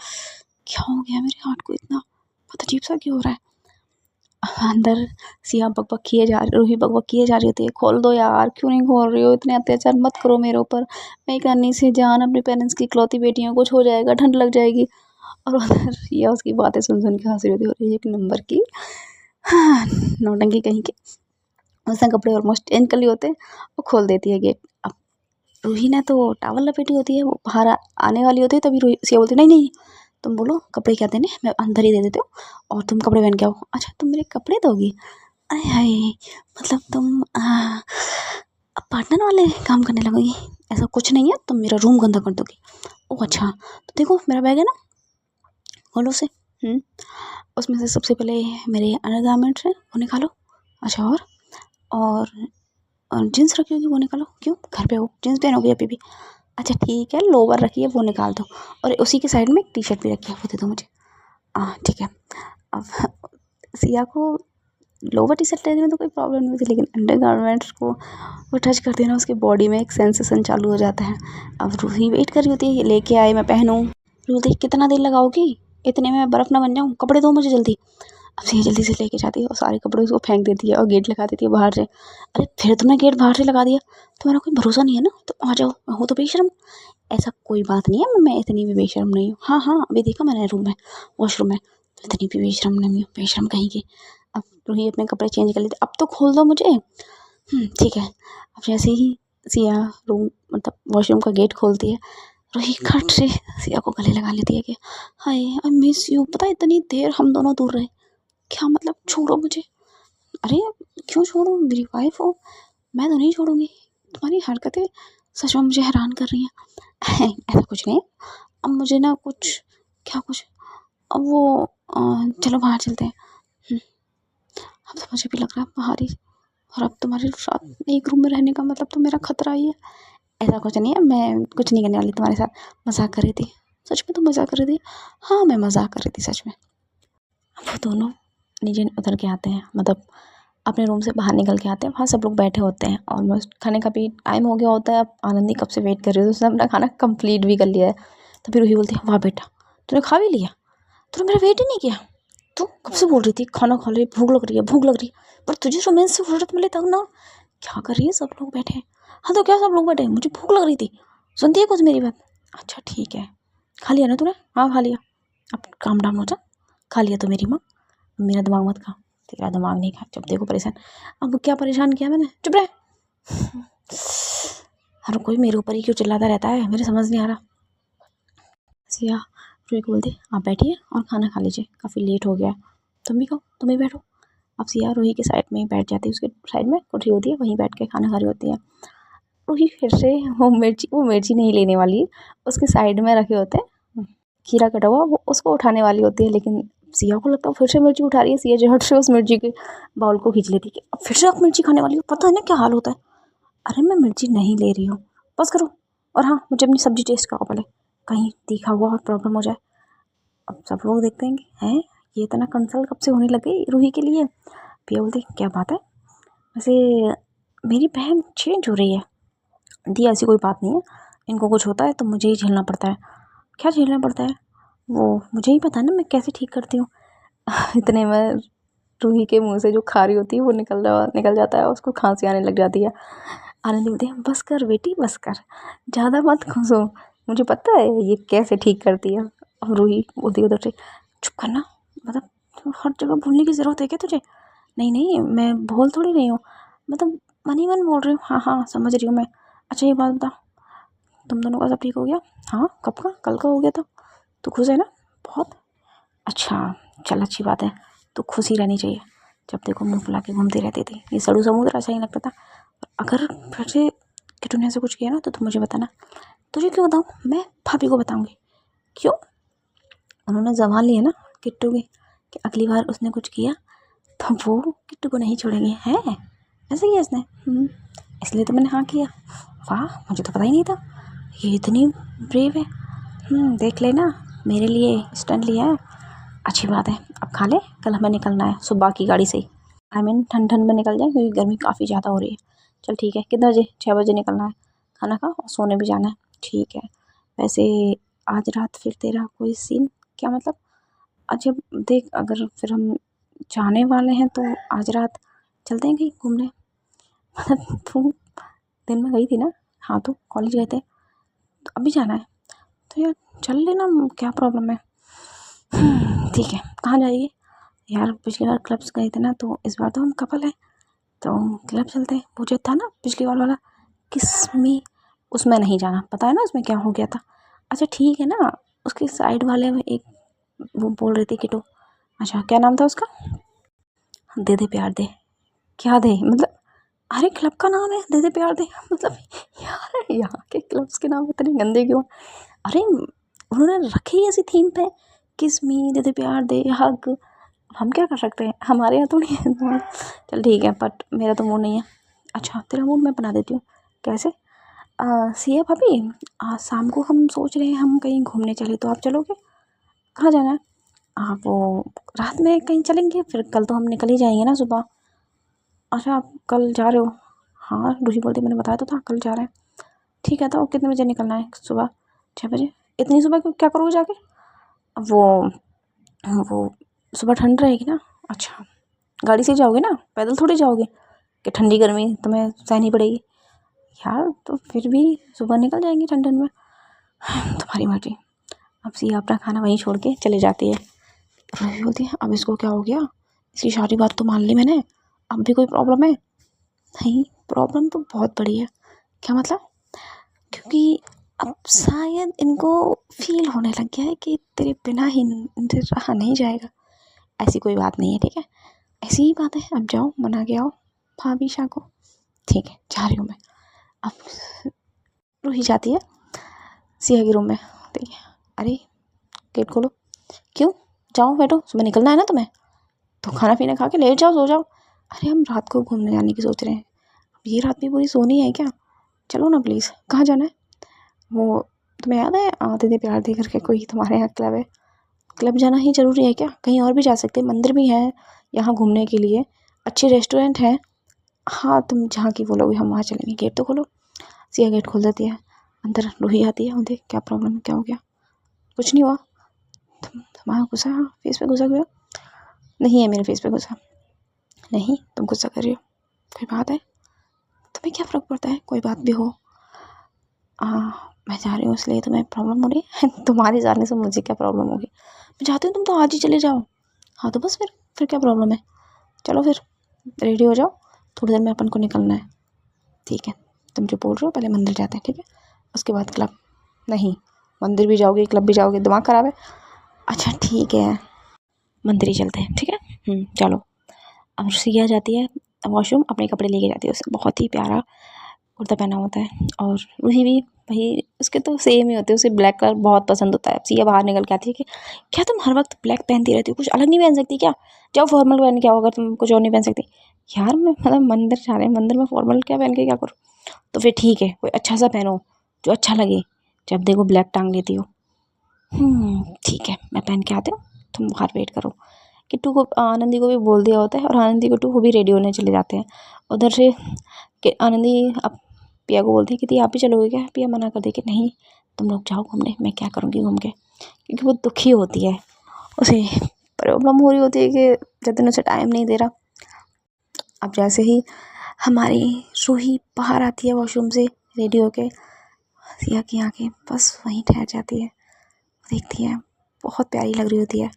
क्या हो गया मेरे हार्ट को, इतना बहुत अजीब सा क्यों हो रहा है। अंदर सिया बकबक किए जा रही, रूही बकबक किए जा रही होती है, खोल दो यार, क्यों नहीं खोल रही हो, इतने अत्याचार मत करो मेरे ऊपर। मैं एक अन्नी सी जान, अपने पेरेंट्स की इकलौती बेटी हूँ, कुछ हो जाएगा, ठंड लग जाएगी। और उधर रिया उसकी बातें सुन सुन के हंस रही होती है, और एक नंबर की हाँ नौटंकी कहीं के। उसने कपड़े ऑलमोस्ट चेंज कर लिए होते हैं, वो खोल देती है गेट। अब रूही ने तो टॉवल लपेटी होती है, वो बाहर आने वाली होती है, तभी रूही सिया बोलती है, नहीं नहीं तुम बोलो कपड़े क्या देने, मैं अंदर ही दे देती हूँ और तुम कपड़े पहन के आओ। अच्छा तुम मेरे कपड़े दोगी, अरे हाय, मतलब तुम अब पार्टनर वाले काम करने लगोगी। ऐसा कुछ नहीं है, तुम मेरा रूम गंदा कर दोगी। ओह अच्छा, तो देखो मेरा बैग है ना, खोलो उसे। उसमें से सबसे पहले मेरे अंडरगारमेंट्स हैं वो निकालो। अच्छा और जीन्स रखी होगी वो निकालो। क्यों, घर पे हो, जीन्स पहनोगी अभी भी? अच्छा ठीक है, लोवर रखी है वो निकाल दो, और उसी के साइड में एक टी शर्ट भी रखी है वो दे दो मुझे। ठीक है। अब सिया को लोवर टी शर्ट लेने में तो कोई प्रॉब्लम नहीं थी, लेकिन अंडरगारमेंट्स को वो टच करते हैं ना, उसके बॉडी में एक सेंसेशन चालू हो जाता है। अब रूही वेट कर रही होती है, ये लेके आए मैं पहनूं। रूही बोलती है कितना देर लगाओगी, इतने में मैं बर्फ़ ना बन जाऊँ, कपड़े दो मुझे जल्दी। अब सिया जल्दी से लेके जाती है और सारे कपड़े उसको फेंक देती है और गेट लगा देती है बाहर से। अरे फिर तुमने गेट बाहर से लगा दिया, तुम्हारा कोई भरोसा नहीं है ना, तो आ जाओ, मैं हूँ तो बेशरम। ऐसा कोई बात नहीं है, मैं इतनी भी बेशरम नहीं हूँ। हाँ हाँ, अभी देखा मैंने रूम में, वॉशरूम में, इतनी भी बेशरम नहीं हूँ, बेशरम कहीं की। अब रूही अपने कपड़े चेंज कर लेते, अब तो खोल दो मुझे। ठीक है। अब जैसे ही सिया रूम मतलब वॉशरूम का गेट खोलती है, रूही खट से सिया को गले लगा लेती है कि हाय आई मिस यू, पता है इतनी देर हम दोनों दूर रहे, क्या मतलब, छोड़ो मुझे। अरे क्यों छोड़ो, मेरी वाइफ हो, मैं तो नहीं छोड़ूंगी। तुम्हारी हरकतें सच में मुझे हैरान कर रही हैं। ऐसा कुछ नहीं, अब मुझे ना कुछ, क्या कुछ, अब वो चलो बाहर चलते हैं। अब तो मुझे भी लग रहा है बाहर ही, और अब तुम्हारे साथ एक रूम में रहने का मतलब तो मेरा खतरा ही है। ऐसा कुछ नहीं है, मैं कुछ नहीं करने वाली तुम्हारे साथ, मजाक कर रही थी। सच में तो मजाक कर रही थी। हाँ मैं मजाक कर रही थी सच में। अब वो दोनों नीचे उतर के आते हैं, मतलब अपने रूम से बाहर निकल के आते हैं, वहाँ सब लोग बैठे होते हैं, ऑलमोस्ट खाने का भी टाइम हो गया होता है। अब आनंदी कब से वेट कर रही है, उसने अपना खाना कंप्लीट भी कर लिया है। तो फिर रूही बोलती है वाह बेटा, तूने खा भी लिया, तूने मेरा वेट ही नहीं किया। तू कब से बोल रही थी खाना खा ले, भूख लग रही है, भूख लग रही है, पर तुझे रोमांस से फुर्सत मिले तब ना। क्या कर रही है, सब लोग बैठे हैं। हाँ तो क्या सब लोग बैठे हैं, मुझे भूख लग रही थी, सुनती है कुछ मेरी बात? अच्छा ठीक है, खा लिया ना तूने? हाँ खा लिया। अब काम डाउन हो जा, खा लिया तो मेरी माँ, मेरा दिमाग मत खा। तेरा दिमाग नहीं खा, जब देखो परेशान। अब क्या परेशान किया मैंने, चुप रह। हर कोई मेरे ऊपर ही क्यों चिल्लाता रहता है, मेरे समझ नहीं आ रहा। सिया रूही को बोलती आप बैठिए और खाना खा लीजिए, काफ़ी लेट हो गया है, तुम भी खाओ, तुम भी बैठो। अब सिया रूही के साइड में ही बैठ जाती है, उसके साइड में कुर्सी होती है, वहीं बैठ के खाना खा रही होती है। रूही फिर से वो मिर्ची नहीं लेने वाली, उसके साइड में रखे होते हैं खीरा कटा हुआ, वो उसको उठाने वाली होती है, लेकिन सिया को लगता है फिर से मिर्ची उठा रही है। सिया झट से उस मिर्ची के बाउल को खींच लेती है कि अब फिर से आप मिर्ची खाने वाली हो, पता है ना क्या हाल होता है। अरे मैं मिर्ची नहीं ले रही हूँ, बस करो। और हाँ मुझे अपनी सब्जी टेस्ट कराओ पहले, कहीं तीखा हुआ और प्रॉब्लम हो जाए। अब सब लोग देखते हैं कि हैं ये इतना कंसल्ट कब से होने लग गई रूही के लिए। पिया बोलती क्या बात है, वैसे मेरी बहन चेंज हो रही है। दी ऐसी कोई बात नहीं है, इनको कुछ होता है तो मुझे ही झेलना पड़ता है। क्या झेलना पड़ता है, वो मुझे ही पता है ना, मैं कैसे ठीक करती हूँ। इतने में रूही के मुंह से जो खारी होती है वो निकल जाता है, उसको खांसी आने लग जाती है। आनंदी बोलती है बस कर बेटी बस कर, ज़्यादा मत खुशो, मुझे पता है ये कैसे ठीक करती है। अब रूही बोलती है उधर से चुप करना, मतलब हर जगह बोलने की ज़रूरत है क्या तुझे? नहीं नहीं मैं बोल थोड़ी रही हूँ, मतलब मन ही मन बोल रही हूँ। हाँ हाँ समझ रही हूँ मैं। अच्छा ये बात बता, तुम दोनों का सब ठीक हो गया? हाँ कब का, कल का हो गया था। तू खुश है ना? बहुत अच्छा, चल अच्छी बात है, तो खुश ही रहनी चाहिए। जब देखो मुंह फुला के घूमती रहती थी, ये सड़ू समुद्र अच्छा ही लगता था। अगर फिर से किटू ने ऐसे कुछ किया ना तो तुम मुझे बताना। तुझे क्यों बताऊँ, मैं भाभी को बताऊँगी। क्यों? उन्होंने ज़बान ली है ना किट्टू की, कि अगली बार उसने कुछ किया तो वो किट्टू को नहीं छोड़ेंगे। हैं ऐसे किया इसने? इसलिए तो मैंने हाँ किया। वाह मुझे तो पता ही नहीं था ये इतनी ब्रेव है। देख लेना, मेरे लिए स्टंट लिया है। अच्छी बात है, अब खा ले, कल हमें निकलना है सुबह की गाड़ी से ही। आई मीन ठंड ठंड में निकल जाए क्योंकि गर्मी काफ़ी ज़्यादा हो रही है। चल ठीक है, कितने बजे? 6 बजे निकलना है, खाना खा और सोने भी जाना है। ठीक है, वैसे आज रात फिर तेरा कोई सीन, क्या मतलब? अच्छा देख, अगर फिर हम जाने वाले हैं तो आज रात चलते हैं कहीं घूमने। मतलब तू दिन में गई थी ना? हाँ तो कॉलेज गए थे, तो अभी जाना है तो यार चल लेना, क्या प्रॉब्लम है। ठीक है, कहाँ जाएगी? यार पिछली बार क्लब्स गए थे ना, तो इस बार तो हम कपल हैं तो क्लब चलते हैं। वो जो था ना पिछली बार वाला किसमी, उसमें नहीं जाना, पता है ना उसमें क्या हो गया था। अच्छा ठीक है ना, उसके साइड वाले में एक वो बोल रही थी किटू, अच्छा क्या नाम था उसका? दे दे प्यार दे, क्या दे मतलब? अरे क्लब का नाम है दे दे प्यार दे, मतलब यार यहाँ के क्लब्स के नाम इतने गंदे क्यों? अरे उन्होंने रखे ही ऐसी थीम पे, किस मी, दे दे प्यार, दे हग। हम क्या कर सकते हैं, हमारे यहाँ थोड़ी है। चल ठीक है, बट मेरा तो मूड नहीं है। अच्छा तेरा मूड मैं बना देती हूँ। कैसे? सिया भाभी, शाम को हम सोच रहे हैं हम कहीं घूमने चले, तो आप चलोगे? कहाँ जाना है? आप वो रात में कहीं चलेंगे, फिर कल तो हम निकल ही जाएंगे ना सुबह। अच्छा आप कल जा रहे हो? हाँ रूही बोलती, मैंने बताया तो था कल जा रहे हैं। ठीक है, तो कितने बजे निकलना है? सुबह 6 बजे। इतनी सुबह क्यों, क्या करोगे जाके? वो वो सुबह ठंड रहेगी ना। अच्छा गाड़ी से जाओगे ना, पैदल थोड़ी जाओगे कि ठंडी गर्मी तुम्हें सहनी पड़ेगी? यार तो फिर भी सुबह निकल जाएंगे ठंड ठंड में। तुम्हारी मर्जी। अब सिया अपना खाना वहीं छोड़ के चले जाती है। रही होती है, अब इसको क्या हो गया, इसकी सारी बात तो मान ली मैंने, अब भी कोई प्रॉब्लम है? नहीं, प्रॉब्लम तो बहुत बड़ी है। क्या मतलब? क्योंकि अब शायद इनको फील होने लग गया है कि तेरे बिना ही इनसे रहा नहीं जाएगा। ऐसी कोई बात नहीं है, ठीक है, ऐसी ही बात है। अब जाओ मना के आओ भाभी शाह को। ठीक है जा रही हूँ मैं। अब रूही जाती है सिया के रूम में। ठीक है, अरे गेट खोलो। क्यों? जाओ बैठो, सुबह निकलना है ना तुम्हें, तो खाना पीना खा के लेट जाओ, सो जाओ। अरे हम रात को घूमने जाने की सोच रहे हैं। अब ये रात भी पूरी सोनी है क्या? चलो ना प्लीज़। कहाँ जाना है? वो तुम्हें याद है आते थे प्यार दे करके कोई तुम्हारे यहाँ क्लब है? क्लब जाना ही ज़रूरी है क्या? कहीं और भी जा सकते हैं, मंदिर भी है यहाँ घूमने के लिए, अच्छे रेस्टोरेंट हैं। हाँ तुम जहाँ की बोलोगे हम वहाँ चलेंगे। गेट तो खोलो। सिया गेट खोल देती है। अंदर रूही आती है। देख क्या प्रॉब्लम है, क्या हो गया? कुछ नहीं हुआ। तुम्हारा गुस्सा फेस पे गुस्सा गया? नहीं है मेरे फेस पे गुस्सा। नहीं तुम गुस्सा कर रही हो, कोई बात है? तुम्हें क्या फ़र्क पड़ता है, कोई बात भी हो। मैं जा रही हूँ इसलिए तुम्हें प्रॉब्लम हो रही है? तुम्हारे जाने से मुझे क्या प्रॉब्लम होगी, मैं चाहती हूँ तुम तो आज ही चले जाओ। हाँ तो बस फिर क्या प्रॉब्लम है? चलो फिर रेडी हो जाओ, थोड़ी देर में अपन को निकलना है। ठीक है, तुम जो बोल रहे हो पहले मंदिर जाते हैं, ठीक है, उसके बाद क्लब। नहीं, मंदिर भी जाओगे क्लब भी जाओगे, दिमाग ख़राब है? अच्छा ठीक है, मंदिर ही चलते हैं, ठीक है। चलो। अब सिया जाती है वॉशरूम, अपने कपड़े लेके जाती है। उसे बहुत ही प्यारा कुर्ता पहना होता है, और वही भी भाई उसके तो सेम ही होते हैं। उसे ब्लैक कलर बहुत पसंद होता है। अब सिया बाहर निकल के आती है कि क्या तुम हर वक्त ब्लैक पहनती रहती हो, कुछ अलग नहीं पहन सकती क्या? जाओ फॉर्मल पहन के आओ, अगर तुम कुछ और नहीं पहन सकती। यार मैं मतलब मंदिर जा रहे हैं, मंदिर में फॉर्मल क्या पहन के क्या करूँ? तो फिर ठीक है, कोई अच्छा सा पहनो जो अच्छा लगे। जब देखो ब्लैक टांग लेती हो। ठीक है मैं पहन के आती हूँ, तुम बाहर वेट करो। किट्टू को आनंदी को भी बोल दिया होता है, और आनंदी किट्टू वो भी रेडी होने चले जाते हैं। उधर से कि आनंदी अब पिया को बोलती है कि दी आप भी चलोगे क्या? पिया मना कर दे कि नहीं तुम लोग जाओ घूमने, मैं क्या करूँगी घूम के, क्योंकि वो दुखी होती है। उसे प्रॉब्लम हो रही होती है कि जतिन उसे टाइम नहीं दे रहा। अब जैसे ही हमारी रूही बाहर आती है वॉशरूम से रेडी होके, सिया की आंखें बस वहीं ठहर जाती है। देखती है, बहुत प्यारी लग रही होती है।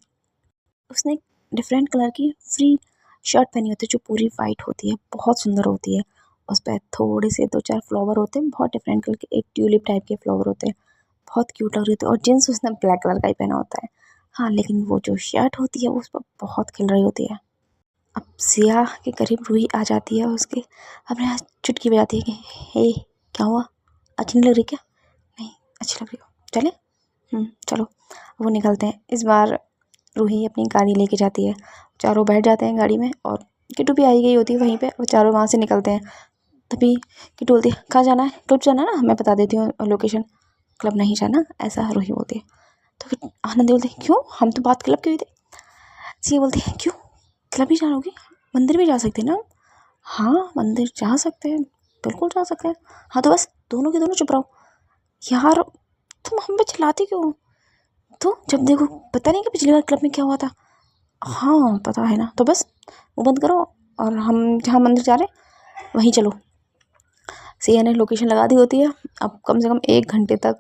उसने एक डिफरेंट कलर की फ्री शर्ट पहनी होती है जो पूरी वाइट होती है, बहुत सुंदर होती है। उस पर थोड़े से 2-4 फ्लावर होते हैं, बहुत डिफरेंट कलर के, एक ट्यूलिप टाइप के फ्लावर होते हैं, बहुत क्यूट लग रही होती है। और जीन्स उसने ब्लैक कलर का ही पहना होता है। हाँ लेकिन वो जो शर्ट होती है वो उस पर बहुत खिल रही होती है। अब सिया के करीब रूही आ जाती है, उसके अपने हाथ चुटकी बजाती है कि हे क्या हुआ, अच्छी नहीं लग रही क्या? नहीं अच्छी लग रही हो, चले? चलो। वो निकलते हैं। इस बार रूही अपनी गाड़ी लेके जाती है, चारों बैठ जाते हैं गाड़ी में, और किट्टू भी आई गई होती है वहीं पे, वो चारों वहाँ से निकलते हैं। तभी किट्टू बोलती है कहाँ जाना है? क्लब जाना है ना, मैं बता देती हूँ लोकेशन। क्लब नहीं जाना, ऐसा रूही बोलती है। तो फिर आनंदी बोलती है क्यों, हम तो बात क्लब की हुई थी। सिया बोलती है क्यों, क्लब ही जाओगी? मंदिर भी जा सकते हैं ना? हाँ मंदिर जा सकते हैं, बिल्कुल जा सकते हैं। हाँ तो बस दोनों के दोनों चुप रहो। यार तुम हम पे चिल्लाती क्यों हो? तो जब देखो, पता नहीं कि पिछली बार क्लब में क्या हुआ था। हाँ पता है ना, तो बस वो बंद करो, और हम जहाँ मंदिर जा रहे हैं वहीं चलो। सिया ने लोकेशन लगा दी होती है। अब कम से कम 1 घंटे तक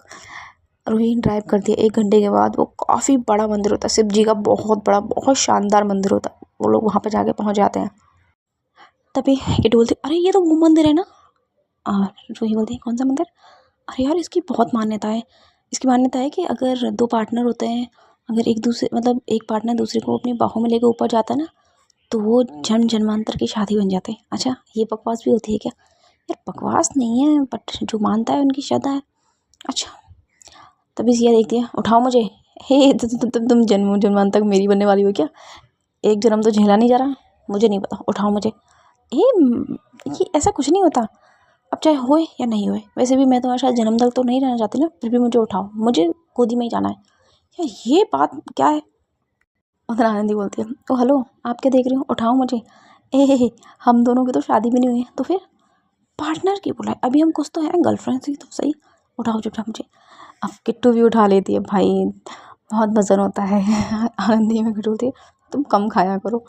रूही ड्राइव करती है। 1 घंटे के बाद वो काफ़ी बड़ा मंदिर होता है, शिव जी का बहुत बड़ा बहुत शानदार मंदिर होता है। वो लोग वहाँ पर जाके पहुँच जाते हैं। तभी किट्टू बोलती अरे ये तो वो मंदिर है ना। और रूही बोलती है कौन सा मंदिर? अरे यार इसकी बहुत मान्यता है। इसकी मान्यता है कि अगर 2 पार्टनर होते हैं, अगर एक दूसरे मतलब एक पार्टनर दूसरे को अपनी बाहों में लेकर ऊपर जाता है ना, तो वो जन्म जन्मांतर की शादी बन जाते हैं। अच्छा ये बकवास भी होती है क्या? यार बकवास नहीं है, बट जो मानता है उनकी श्रद्धा है। अच्छा तभी सिया देखती है, उठाओ मुझे। हे तुम जन्म जन्मांत तक मेरी बनने वाली हो क्या? एक जन्म तो झेला नहीं जा रहा, मुझे नहीं पता, उठाओ मुझे। ये ऐसा कुछ नहीं होता, अब चाहे होए या नहीं होए। वैसे भी मैं तुम्हारे साथ जन्म तक तो नहीं रहना चाहती ना, फिर भी मुझे उठाओ, मुझे गोदी में ही जाना है। यार ये बात क्या है? उधर आनंदी बोलती है, ओ हेलो, आप क्या देख रहे हो, उठाओ मुझे। ए हम दोनों की तो शादी भी नहीं हुई है, तो फिर पार्टनर की बुलाए, अभी हम कुछ तो हैं, गर्लफ्रेंड थी तो सही। उठाओ चुपचाप मुझे। अब किट्टू भी उठा लेती है, भाई बहुत वजन होता है। आनंदी में किट्टू बोलती है, तुम कम खाया करो।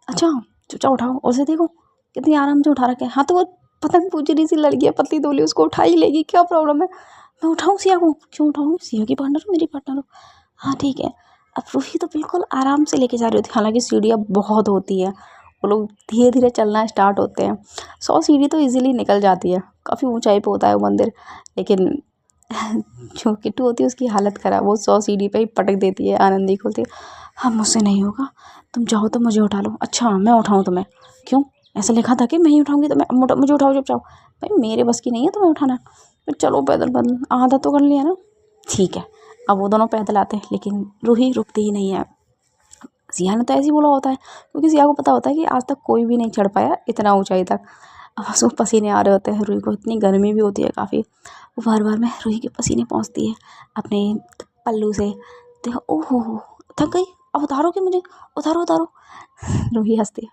अच्छा चुपचाप उठाओ, और से देखो कितनी आराम से उठा रखे। हाँ तो वो पतंग पूजनी सी लड़की है, पतली दुबली, उसको उठा ही लेगी, क्या प्रॉब्लम है? मैं उठाऊँ सिया को? क्यों उठाऊँ? सिया की पार्टनर हो, मेरी पार्टनर हो। हाँ ठीक है। अब रूही तो बिल्कुल आराम से लेके जा रही होती है, हालांकि सीढ़ियाँ बहुत होती है, वो लोग धीरे धीरे चलना स्टार्ट होते हैं। 100 सीढ़ी तो इजीली निकल जाती है, काफ़ी ऊंचाई पे होता है वो मंदिर। लेकिन जो किट्टू होती है उसकी हालत ख़राब, वो 100 सीढ़ी पे ही पटक देती है। आनंदी खोलती है, हाँ मुझसे नहीं होगा, तुम चाहो तो मुझे उठा लो। अच्छा मैं उठाऊँ तुम्हें? क्यों, ऐसा लिखा था कि मैं ही उठाऊँगी तुम्हें? मुझे उठाओ चुपचाप। भाई मेरे बस की नहीं है तुम्हें उठाना, फिर चलो पैदल पैदल, आधा तो कर लिया ना। ठीक है। अब वो दोनों पैदल आते हैं, लेकिन रूही रुकती ही नहीं है। सिया ने तो ऐसे ही बोला होता है, क्योंकि सिया को पता होता है कि आज तक कोई भी नहीं चढ़ पाया इतना ऊंचाई तक। अब उसको पसीने आ रहे होते हैं, रूही को इतनी गर्मी भी होती है काफ़ी। वो बार बार में रूही के पसीने पहुँचती है अपने पल्लू से। देखो ओहो थक गई, अब उतारो कि मुझे, उतारो उतारो। रूही हंसती है,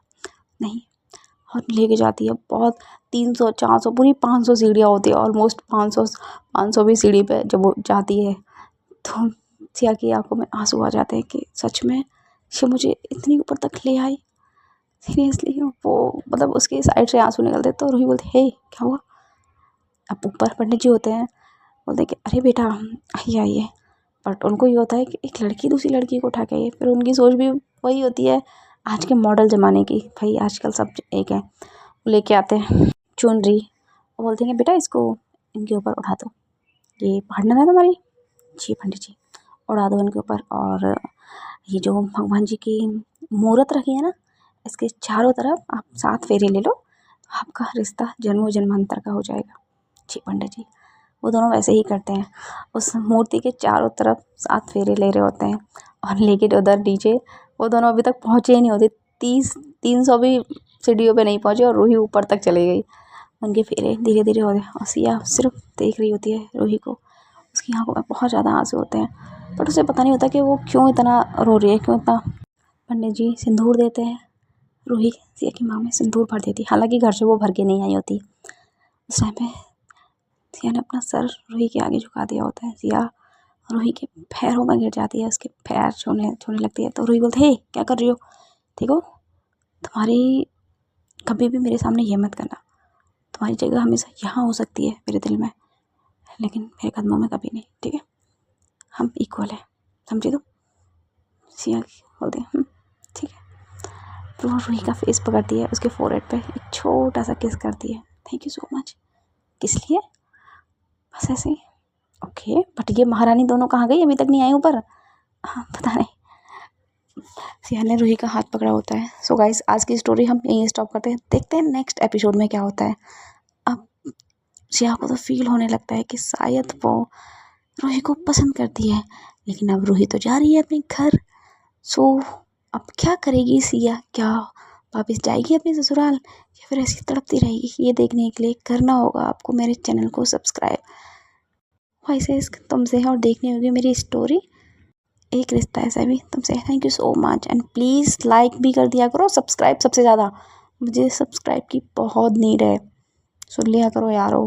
नहीं, और लेके जाती है बहुत। 300 400 पूरी 500 सीढ़ियाँ होती है, ऑलमोस्ट 500 भी सीढ़ी पे जब वो जाती है तो सिया की आंखों में आंसू आ जाते हैं कि सच में ये मुझे इतनी ऊपर तक ले आई, सीरियसली। वो मतलब उसकी साइड से आंसू निकलते तो रूही बोलती, हे क्या हुआ? अब ऊपर पंडित जी होते हैं, बोलते कि अरे बेटा आइए आइए। बट उनको ये होता है कि एक लड़की दूसरी लड़की को उठा के आइए, फिर उनकी सोच भी वही होती है आज के मॉडल ज़माने की। भाई आजकल सब एक है। वो लेके आते हैं चुनरी, और बोलते हैं बेटा इसको इनके ऊपर उठा दो, ये पार्टनर है तुम्हारी। जी पंडित जी, उड़ा दो इनके ऊपर। और ये जो भगवान जी की मूर्त रखी है ना, इसके चारों तरफ आप 7 फेरे ले लो, तो आपका रिश्ता जन्मों जन्मांतर का हो जाएगा। जी पंडित जी। वो दोनों वैसे ही करते हैं, उस मूर्ति के चारों तरफ 7 फेरे ले रहे होते हैं। और लेके उधर नीचे वो दोनों अभी तक पहुँचे ही नहीं होते, 300 भी सीढ़ियों पे नहीं पहुँचे, और रूही ऊपर तक चली गई। उनके फेरे धीरे धीरे हो गए, और सिया सिर्फ देख रही होती है रूही को। उसकी आंखों में बहुत ज़्यादा आंसू होते हैं, बट उसे पता नहीं होता कि वो क्यों इतना रो रही है, क्यों इतना। पंडित जी सिंदूर देते हैं, रूही सिया की माँ में सिंदूर भर देती, हालांकि घर से वो भर के नहीं आई होती। उस टाइम पे सिया ने अपना सर रूही के आगे झुका दिया होता है। सिया रूही के पैरों में गिर जाती है, उसके पैर छूने छूने लगती है। तो रूही बोलती है, हे क्या कर रही हो? देखो तुम्हारी कभी भी मेरे सामने ये मत करना, तुम्हारी जगह हमेशा यहाँ हो सकती है मेरे दिल में, लेकिन मेरे कदमों में कभी नहीं, ठीक है? हम इक्वल है, समझे? तो सिया बोलते हैं ठीक है। फिर वो रूही का फेस पकड़ती है, उसके फोरहेड पे एक छोटा सा किस करती है। Thank you so much. किस लिए? बस ऐसे ही। ओके, बट ये महारानी दोनों कहाँ गई, अभी तक नहीं आई ऊपर? हाँ पता नहीं। सिया ने रूही का हाथ पकड़ा होता है। सो गाइस आज की स्टोरी हम यहीं स्टॉप करते हैं, देखते हैं नेक्स्ट एपिसोड में क्या होता है। अब सिया को तो फील होने लगता है कि शायद वो रूही को पसंद करती है, लेकिन अब रूही तो जा रही है अपने घर। सो अब क्या करेगी सिया? क्या वापस जाएगी अपने ससुराल, या फिर ऐसी तड़पती रहेगी? ये देखने के लिए करना होगा आपको मेरे चैनल को सब्सक्राइब। वैसे तुमसे और देखनी होगी मेरी स्टोरी एक रिश्ता ऐसा भी तुमसे। Thank you so much, and please like भी कर दिया करो, सब्सक्राइब सबसे ज़्यादा, मुझे सब्सक्राइब की बहुत नीड है, सुन लिया करो यारो।